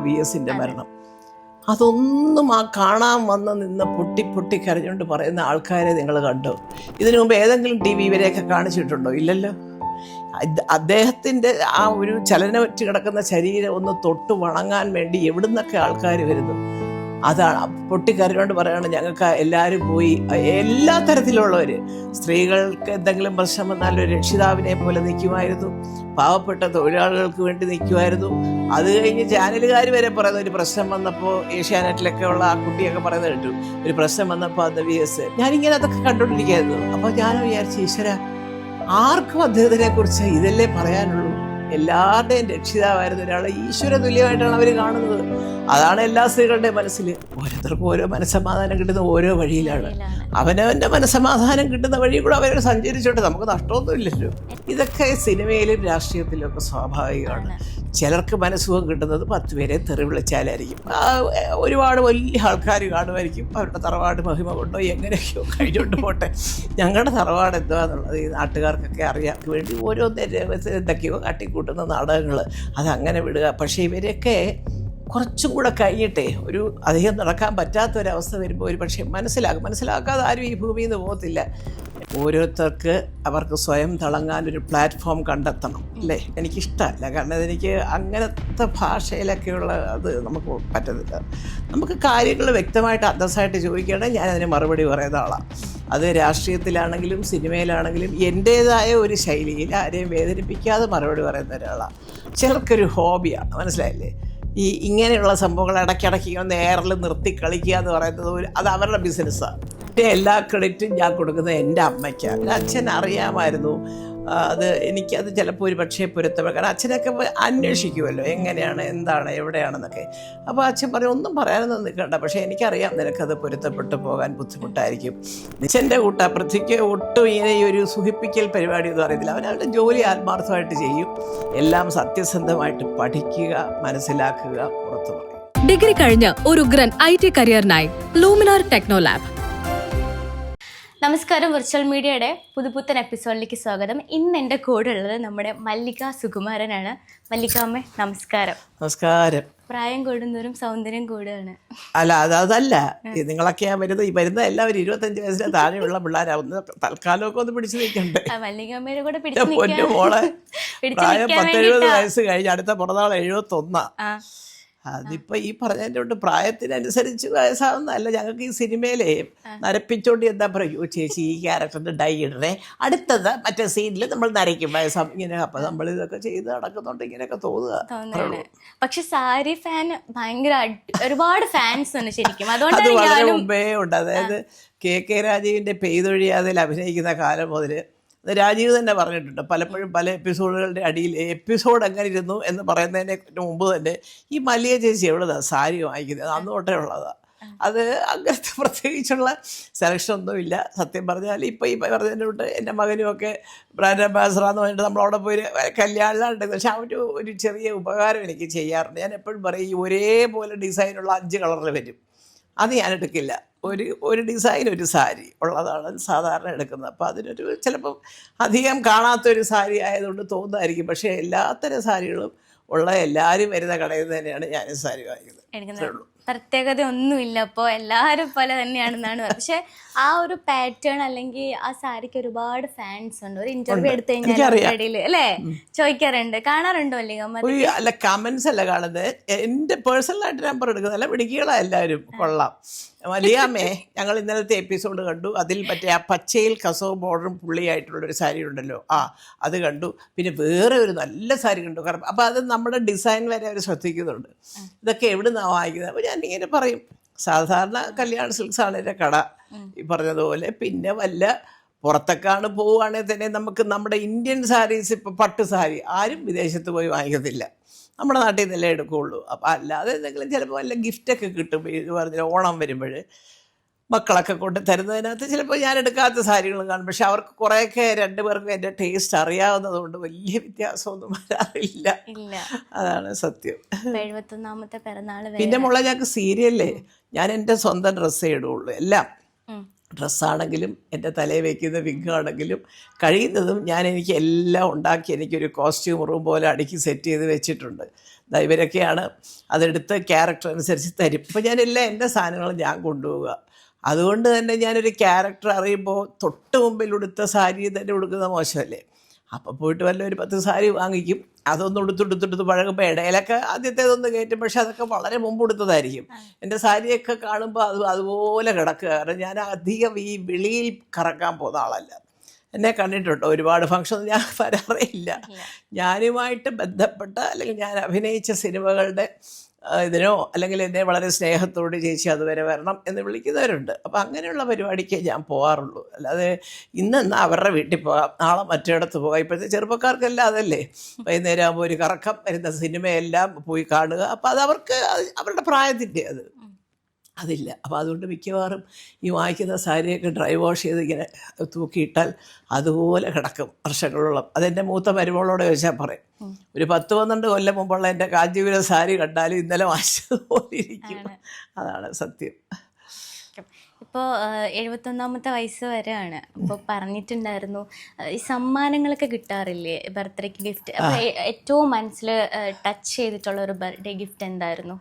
VS-ന്റെ മരണം. അതൊന്നും ആ കാണാൻ വന്ന് നിന്ന് പൊട്ടി കരഞ്ഞുകൊണ്ട് പറയുന്ന ആൾക്കാരെ നിങ്ങൾ കണ്ടോ? ഇതിനു മുമ്പ് ഏതെങ്കിലും TV ഇവരെയൊക്കെ കാണിച്ചിട്ടുണ്ടോ? ഇല്ലല്ലോ. അദ്ദേഹത്തിൻ്റെ ആ ഒരു ചലനമറ്റ് കിടക്കുന്ന ശരീരം ഒന്ന് തൊട്ട് വണങ്ങാൻ വേണ്ടി എവിടുന്നൊക്കെ ആൾക്കാർ വരുന്നു. അതാണ് പൊട്ടിക്കരഞ്ഞുകൊണ്ട് പറയുകയാണ്, ഞങ്ങൾക്ക് എല്ലാവരും പോയി. എല്ലാ തരത്തിലുള്ളവർ, സ്ത്രീകൾക്ക് എന്തെങ്കിലും പ്രശ്നം വന്നാൽ ഒരു രക്ഷിതാവിനെ പോലെ നിൽക്കുമായിരുന്നു, പാവപ്പെട്ട തൊഴിലാളികൾക്ക് വേണ്ടി നിൽക്കുമായിരുന്നു. അത് കഴിഞ്ഞ് ചാനലുകാർ വരെ പറയുന്ന ഒരു പ്രശ്നം വന്നപ്പോൾ, ഏഷ്യാനെറ്റിലൊക്കെ ഉള്ള ആ കുട്ടിയൊക്കെ പറയുന്നത് കേട്ടു, ഒരു പ്രശ്നം വന്നപ്പോൾ അത് VS. ഞാനിങ്ങനെ അതൊക്കെ കണ്ടുകൊണ്ടിരിക്കുകയായിരുന്നു. അപ്പോൾ ഞാൻ വിചാരിച്ചു, ഈശ്വര, ആർക്കും അദ്ദേഹത്തിനെ കുറിച്ച് ഇതല്ലേ പറയാനുള്ളൂ? എല്ലാവരുടെയും രക്ഷിതാവായിരുന്ന ഒരാളെ ഈശ്വര തുല്യമായിട്ടാണ് അവർ കാണുന്നത്. അതാണ് എല്ലാ സ്ത്രീകളുടെയും മനസ്സിൽ. ഓരോരുത്തർക്കും ഓരോ മനസ്സമാധാനം കിട്ടുന്ന ഓരോ വഴിയിലാണ്. അവനവൻ്റെ മനസ്സമാധാനം കിട്ടുന്ന വഴി കൂടെ അവർ സഞ്ചരിച്ചോട്ടെ, നമുക്ക് നഷ്ടമൊന്നുമില്ലല്ലോ. ഇതൊക്കെ സിനിമയിലും രാഷ്ട്രീയത്തിലും ഒക്കെ സ്വാഭാവികമാണ്. ചിലർക്ക് മനസ്സുഖം കിട്ടുന്നത് 10 പേരെ തെറി വിളിച്ചാലായിരിക്കും. ഒരുപാട് വലിയ ആൾക്കാർ കാണുമായിരിക്കും. അവരുടെ തറവാട് മഹിമ കൊണ്ടോ എങ്ങനെയൊക്കെയോ കഴിഞ്ഞുകൊണ്ട് പോട്ടെ. ഞങ്ങളുടെ തറവാട് എന്താണെന്നുള്ളത് ഈ നാട്ടുകാർക്കൊക്കെ അറിയാൻ വേണ്ടി എന്തൊക്കെയോ കാട്ടിക്കൂട്ടുന്ന നാടകങ്ങൾ, അതങ്ങനെ വിടുക. പക്ഷേ ഇവരൊക്കെ കുറച്ചും കൂടെ കഴിഞ്ഞിട്ടേ, ഒരു അധികം നടക്കാൻ പറ്റാത്തൊരവസ്ഥ വരുമ്പോൾ ഒരു പക്ഷേ മനസ്സിലാക്കാതെ ആരും ഈ ഭൂമിയിൽ നിന്ന് പോകത്തില്ല. ഓരോരുത്തർക്ക് അവർക്ക് സ്വയം തിളങ്ങാനൊരു പ്ലാറ്റ്ഫോം കണ്ടെത്തണം അല്ലേ? എനിക്കിഷ്ടമല്ല, കാരണം അതെനിക്ക് അങ്ങനത്തെ ഭാഷയിലൊക്കെയുള്ള അത് നമുക്ക് പറ്റത്തില്ല. നമുക്ക് കാര്യങ്ങൾ വ്യക്തമായിട്ട് അന്തസ്സായിട്ട് ചോദിക്കുകയാണെങ്കിൽ ഞാനതിന് മറുപടി പറയുന്ന ആളാണ്. അത് രാഷ്ട്രീയത്തിലാണെങ്കിലും സിനിമയിലാണെങ്കിലും എൻ്റേതായ ഒരു ശൈലിയിൽ ആരെയും വേദനിപ്പിക്കാതെ മറുപടി പറയുന്ന ഒരാളാണ്. ചിലർക്കൊരു ഹോബിയാണ്, മനസ്സിലായില്ലേ? ഇങ്ങനെയുള്ള സംഭവങ്ങൾ ഇടയ്ക്കിടയ്ക്ക് നേരിൽ നിർത്തി കളിക്കുക എന്ന് പറയുന്നത് അത് അവരുടെ ബിസിനസ്സാണ്. എല്ലാ ക്രെഡിറ്റും ഞാൻ കൊടുക്കുന്നത് എൻ്റെ അമ്മയ്ക്കാണ്. എൻ്റെ അച്ഛൻ അറിയാമായിരുന്നു അത്. എനിക്കത് ചിലപ്പോൾ ഒരു പക്ഷേ പൊരുത്തപ്പെടും, കാരണം അച്ഛനൊക്കെ അന്വേഷിക്കുമല്ലോ എങ്ങനെയാണ്, എന്താണ്, എവിടെയാണെന്നൊക്കെ. അപ്പോൾ അച്ഛൻ പറയും, ഒന്നും പറയാനൊന്നും നിൽക്കണ്ട, പക്ഷേ എനിക്കറിയാം നിനക്കത് പൊരുത്തപ്പെട്ടു പോകാൻ ബുദ്ധിമുട്ടായിരിക്കും. നിശ്ചൻ്റെ പൃഥ്വിക്ക് ഒട്ടും ഇങ്ങനെ ഈ ഒരു സുഖിപ്പിക്കൽ പരിപാടി എന്ന് പറയുന്നില്ല. അവനവൻ്റെ ജോലി ആത്മാർത്ഥമായിട്ട് ചെയ്യും. എല്ലാം സത്യസന്ധമായിട്ട് പഠിക്കുക, മനസ്സിലാക്കുക, പുറത്തു പറയും. ഡിഗ്രി കഴിഞ്ഞ് ഒരു ഉഗ്രൻ IT കരിയറിനായി ലൂമിനാർ ടെക്നോ ലാബ്. നമസ്കാരം, വിർച്വൽ മീഡിയയുടെ പുതുപുത്തൻ എപ്പിസോഡിലേക്ക് സ്വാഗതം. ഇന്ന് എൻ്റെ കൂടെ ഉള്ളത് നമ്മുടെ മല്ലിക സുകുമാരനാണ്. മല്ലിക അമ്മ, നമസ്കാരം. നമസ്കാരം. പ്രായം കൂടുന്നവരും സൗന്ദര്യം കൂടുകയാണ്. അല്ല, അതല്ല, നിങ്ങളൊക്കെയാ വരുന്ന എല്ലാവരും 25 വയസ്സിന് താഴെയുള്ള പിള്ളേരാവുന്ന. തൽക്കാലമൊക്കെ ഒന്ന് പിടിച്ചു നിൽക്കണ്ടേ? മല്ലിക അമ്മയുടെ കൂടെ മോളെ പ്രായം 10-70 വയസ്സ് കഴിഞ്ഞ് അടുത്ത പുറന്നാൾ 71. അതിപ്പോൾ ഈ പറഞ്ഞതിൻ്റെ കൊണ്ട് പ്രായത്തിനനുസരിച്ച് വയസ്സാവുന്നതല്ല. ഞങ്ങൾക്ക് ഈ സിനിമയിലെ നരപ്പിച്ചോണ്ട് എന്താ പറയുക, ചേച്ചി ഈ ക്യാരക്ടറിൻ്റെ ഡൈ ഇടണേ, അടുത്തത് മറ്റേ സീനിൽ നമ്മൾ നരയ്ക്കും വയസ്സാവും ഇങ്ങനെ. അപ്പം നമ്മൾ ഇതൊക്കെ ചെയ്ത് നടക്കുന്നുണ്ട്, ഇങ്ങനെയൊക്കെ തോന്നുക. പക്ഷെ സാരി ഫാൻ ഭയങ്കര ഒരുപാട് ഫാൻസ് ഉണ്ട് ശരിക്കും. അത് വളരെ മുമ്പേ ഉണ്ട്. അതായത് KK രാജീവിൻ്റെ പെയ്തൊഴിയാതിൽ അഭിനയിക്കുന്ന കാലം മുതൽ രാജീവ് തന്നെ പറഞ്ഞിട്ടുണ്ട് പലപ്പോഴും, പല എപ്പിസോഡുകളുടെ അടിയിൽ എപ്പിസോഡ് എങ്ങനെ ഇരുന്നു എന്ന് പറയുന്നതിന് മുമ്പ് തന്നെ ഈ മല്ലിക ചേച്ചി എവിടെതാണ് സാരി വാങ്ങിക്കുന്നത്, അന്ന് തൊട്ടേ ഉള്ളതാണ്. അത് അങ്ങനത്തെ പ്രത്യേകിച്ചുള്ള സെലക്ഷൻ ഒന്നുമില്ല. സത്യം പറഞ്ഞാൽ ഇപ്പോൾ ഈ പറഞ്ഞതിൻ്റെ എൻ്റെ മകനുമൊക്കെ ബ്രാൻഡ് അംബാസഡർ എന്ന് പറഞ്ഞിട്ട് നമ്മളവിടെ പോയി കല്യാണമുണ്ട്. പക്ഷെ ഒരു ചെറിയ ഉപകാരം എനിക്ക് ചെയ്യാറുണ്ട്. ഞാൻ എപ്പോഴും പറയും, ഈ ഒരേപോലെ ഡിസൈനുള്ള 5 കളറിൽ വരും, അത് ഞാൻ എടുക്കില്ല. ഒരു ഡിസൈൻ, ഒരു സാരി ഉള്ളതാണ് സാധാരണ എടുക്കുന്നത്. അപ്പോൾ അതിനൊരു ചിലപ്പം അധികം കാണാത്തൊരു സാരി ആയതുകൊണ്ട് തോന്നുന്നതായിരിക്കും. പക്ഷേ എല്ലാത്തരം സാരികളും ഉള്ള എല്ലാവരും വരുന്ന കടയിൽ നിന്ന് തന്നെയാണ് ഞാൻ സാരി വാങ്ങിക്കുന്നത്. പ്രത്യേകത ഒന്നുമില്ല, അപ്പോൾ എല്ലാവരും പോലെ തന്നെയാണെന്നാണ്. പക്ഷെ ആ ഒരു പാറ്റേൺ അല്ലെങ്കിൽ ആ സാരിക്ക് ഒരുപാട് ഫാൻസ് ഉണ്ട്. ഒരു ഇന്റർവ്യൂ എടുത്തു കഴിഞ്ഞാൽ അല്ലേ ചോദിക്കാറുണ്ട്, കാണാറുണ്ടോ? അല്ലെങ്കിൽ അല്ല, കമന്റ്സ് അല്ല കാണുന്നത്. എൻ്റെ പേഴ്സണലായിട്ട് നമ്പർ എടുക്കുന്നതല്ല, പിടിക്കുകകളാ എല്ലാവരും. കൊള്ളാം മല്ലികാമ്മേ, ഞങ്ങൾ ഇന്നലത്തെ എപ്പിസോഡ് കണ്ടു. അതിൽ മറ്റേ ആ പച്ചയിൽ കസവ് ബോർഡറും പുള്ളിയായിട്ടുള്ളൊരു സാരി ഉണ്ടല്ലോ, അത് കണ്ടു. പിന്നെ വേറെ ഒരു നല്ല സാരി കണ്ടു. കാരണം അപ്പോൾ അത് നമ്മുടെ ഡിസൈൻ വരെ അവർ ശ്രദ്ധിക്കുന്നുണ്ട്. ഇതൊക്കെ എവിടെ നിന്നാണ് വാങ്ങിക്കുന്നത്? അപ്പോൾ ഞാൻ ഇങ്ങനെ പറയും, സാധാരണ കല്യാൺ സിൽക്സാണ് എൻ്റെ കട ഈ പറഞ്ഞതുപോലെ. പിന്നെ വല്ല പുറത്തൊക്കെയാണ് പോവുകയാണെങ്കിൽ തന്നെ നമുക്ക് നമ്മുടെ ഇന്ത്യൻ സാരീസ്, ഇപ്പോൾ പട്ട് സാരി ആരും വിദേശത്ത് പോയി വാങ്ങിക്കത്തില്ല, നമ്മുടെ നാട്ടിൽ നിന്നല്ലേ എടുക്കുകയുള്ളൂ. അപ്പോൾ അല്ലാതെ എന്തെങ്കിലും ചിലപ്പോൾ വല്ല ഗിഫ്റ്റൊക്കെ കിട്ടും. ഇത് പറഞ്ഞാൽ ഓണം വരുമ്പോൾ മക്കളൊക്കെ കൊണ്ട് തരുന്നതിനകത്ത് ചിലപ്പോൾ ഞാൻ എടുക്കാത്ത സാരികളും കാണും. പക്ഷെ അവർക്ക് കുറേയൊക്കെ 2 പേർക്കും എൻ്റെ ടേസ്റ്റ് അറിയാവുന്നത് കൊണ്ട് വലിയ വ്യത്യാസമൊന്നും വരാറില്ല. അതാണ് സത്യം. 71ാമത്തെ പിറന്നാൾ. പിന്നെ മുള്ള ഞങ്ങൾക്ക് സീരിയലേ ഞാൻ എൻ്റെ സ്വന്തം ഡ്രസ്സേ ഇടുകയുള്ളൂ. എല്ലാം ഡ്രസ്സാണെങ്കിലും എൻ്റെ തലയിൽ വയ്ക്കുന്ന വിഗ്ഗാണെങ്കിലും കഴിയുന്നതും എനിക്ക് എല്ലാം ഉണ്ടാക്കി എനിക്കൊരു കോസ്റ്റ്യൂം റൂം പോലെ അടുക്കി സെറ്റ് ചെയ്ത് വെച്ചിട്ടുണ്ട്. ഇവരൊക്കെയാണ് അതെടുത്ത് ക്യാരക്ടർ അനുസരിച്ച് തരും. ഇപ്പോൾ ഞാനെല്ലാം എൻ്റെ സാധനങ്ങൾ ഞാൻ കൊണ്ടുപോവുക. അതുകൊണ്ട് തന്നെ ഞാനൊരു ക്യാരക്ടർ അറിയുമ്പോൾ തൊട്ട് മുമ്പിൽ ഉടുത്ത സാരി തന്നെ ഉടുക്കുന്നത് മോശമല്ലേ. അപ്പോൾ പോയിട്ട് വല്ല ഒരു 10 സാരി വാങ്ങിക്കും, അതൊന്നും ഉടുത്തെടുത്തെടുത്ത് പഴകുമ്പോൾ ഇടയിലൊക്കെ ആദ്യത്തേതൊന്ന് കയറ്റും, പക്ഷെ അതൊക്കെ വളരെ മുമ്പ് ഉടുത്തതായിരിക്കും. എൻ്റെ സാരിയൊക്കെ കാണുമ്പോൾ അതുപോലെ കിടക്കുക. കാരണം ഞാൻ അധികം ഈ വെളിയിൽ കറക്കാൻ പോകുന്ന ആളല്ല. എന്നെ കണ്ടിട്ടുണ്ടോ ഒരുപാട് ഫംഗ്ഷൻ ഞാൻ വരാറേയില്ല. ഞാനുമായിട്ട് ബന്ധപ്പെട്ട അല്ലെങ്കിൽ ഞാൻ അഭിനയിച്ച സിനിമകളുടെ ഇതിനോ അല്ലെങ്കിൽ എന്നെ വളരെ സ്നേഹത്തോട് ചേച്ചി അതുവരെ വരണം എന്ന് വിളിക്കുന്നവരുണ്ട്. അപ്പോൾ അങ്ങനെയുള്ള പരിപാടിക്ക് ഞാൻ പോകാറുള്ളൂ. അല്ലാതെ ഇന്നെന്നാൽ അവരുടെ വീട്ടിൽ പോകാം, നാളെ മറ്റിടത്ത് പോകാം. ഇപ്പോഴത്തെ ചെറുപ്പക്കാർക്കെല്ലാം അതല്ലേ, വൈകുന്നേരം ആകുമ്പോൾ ഒരു കറക്കം, വരുന്ന സിനിമയെല്ലാം പോയി കാണുക. അപ്പോൾ അത് അവരുടെ പ്രായത്തിൻ്റെ അതില്ല. അപ്പോൾ അതുകൊണ്ട് മിക്കവാറും ഈ വാങ്ങിക്കുന്ന സാരിയൊക്കെ ഡ്രൈ വാഷ് ചെയ്ത് ഇങ്ങനെ തൂക്കിയിട്ടാൽ അതുപോലെ കിടക്കും വർഷങ്ങളോളം. അതെൻ്റെ മൂത്ത മരുമകളോട് ചോദിച്ചാൽ പറയും, ഒരു 10-12 കൊല്ലം മുമ്പുള്ള എൻ്റെ കാഞ്ചീപുരം സാരി കണ്ടാലും ഇന്നലെ വാങ്ങിച്ചതുപോലെ ഇരിക്കും. അതാണ് സത്യം. ഇപ്പോൾ 71ാമത്തെ വയസ്സ് വരെയാണ്. അപ്പോൾ പറഞ്ഞിട്ടുണ്ടായിരുന്നു ഈ സമ്മാനങ്ങളൊക്കെ കിട്ടാറില്ലേ ബർത്ത്ഡേക്ക് ഗിഫ്റ്റ്. അപ്പോൾ ഏറ്റവും മനസ്സിൽ ടച്ച് ചെയ്തിട്ടുള്ള ഒരു ബർത്ത്ഡേ ഗിഫ്റ്റ് എന്തായിരുന്നു?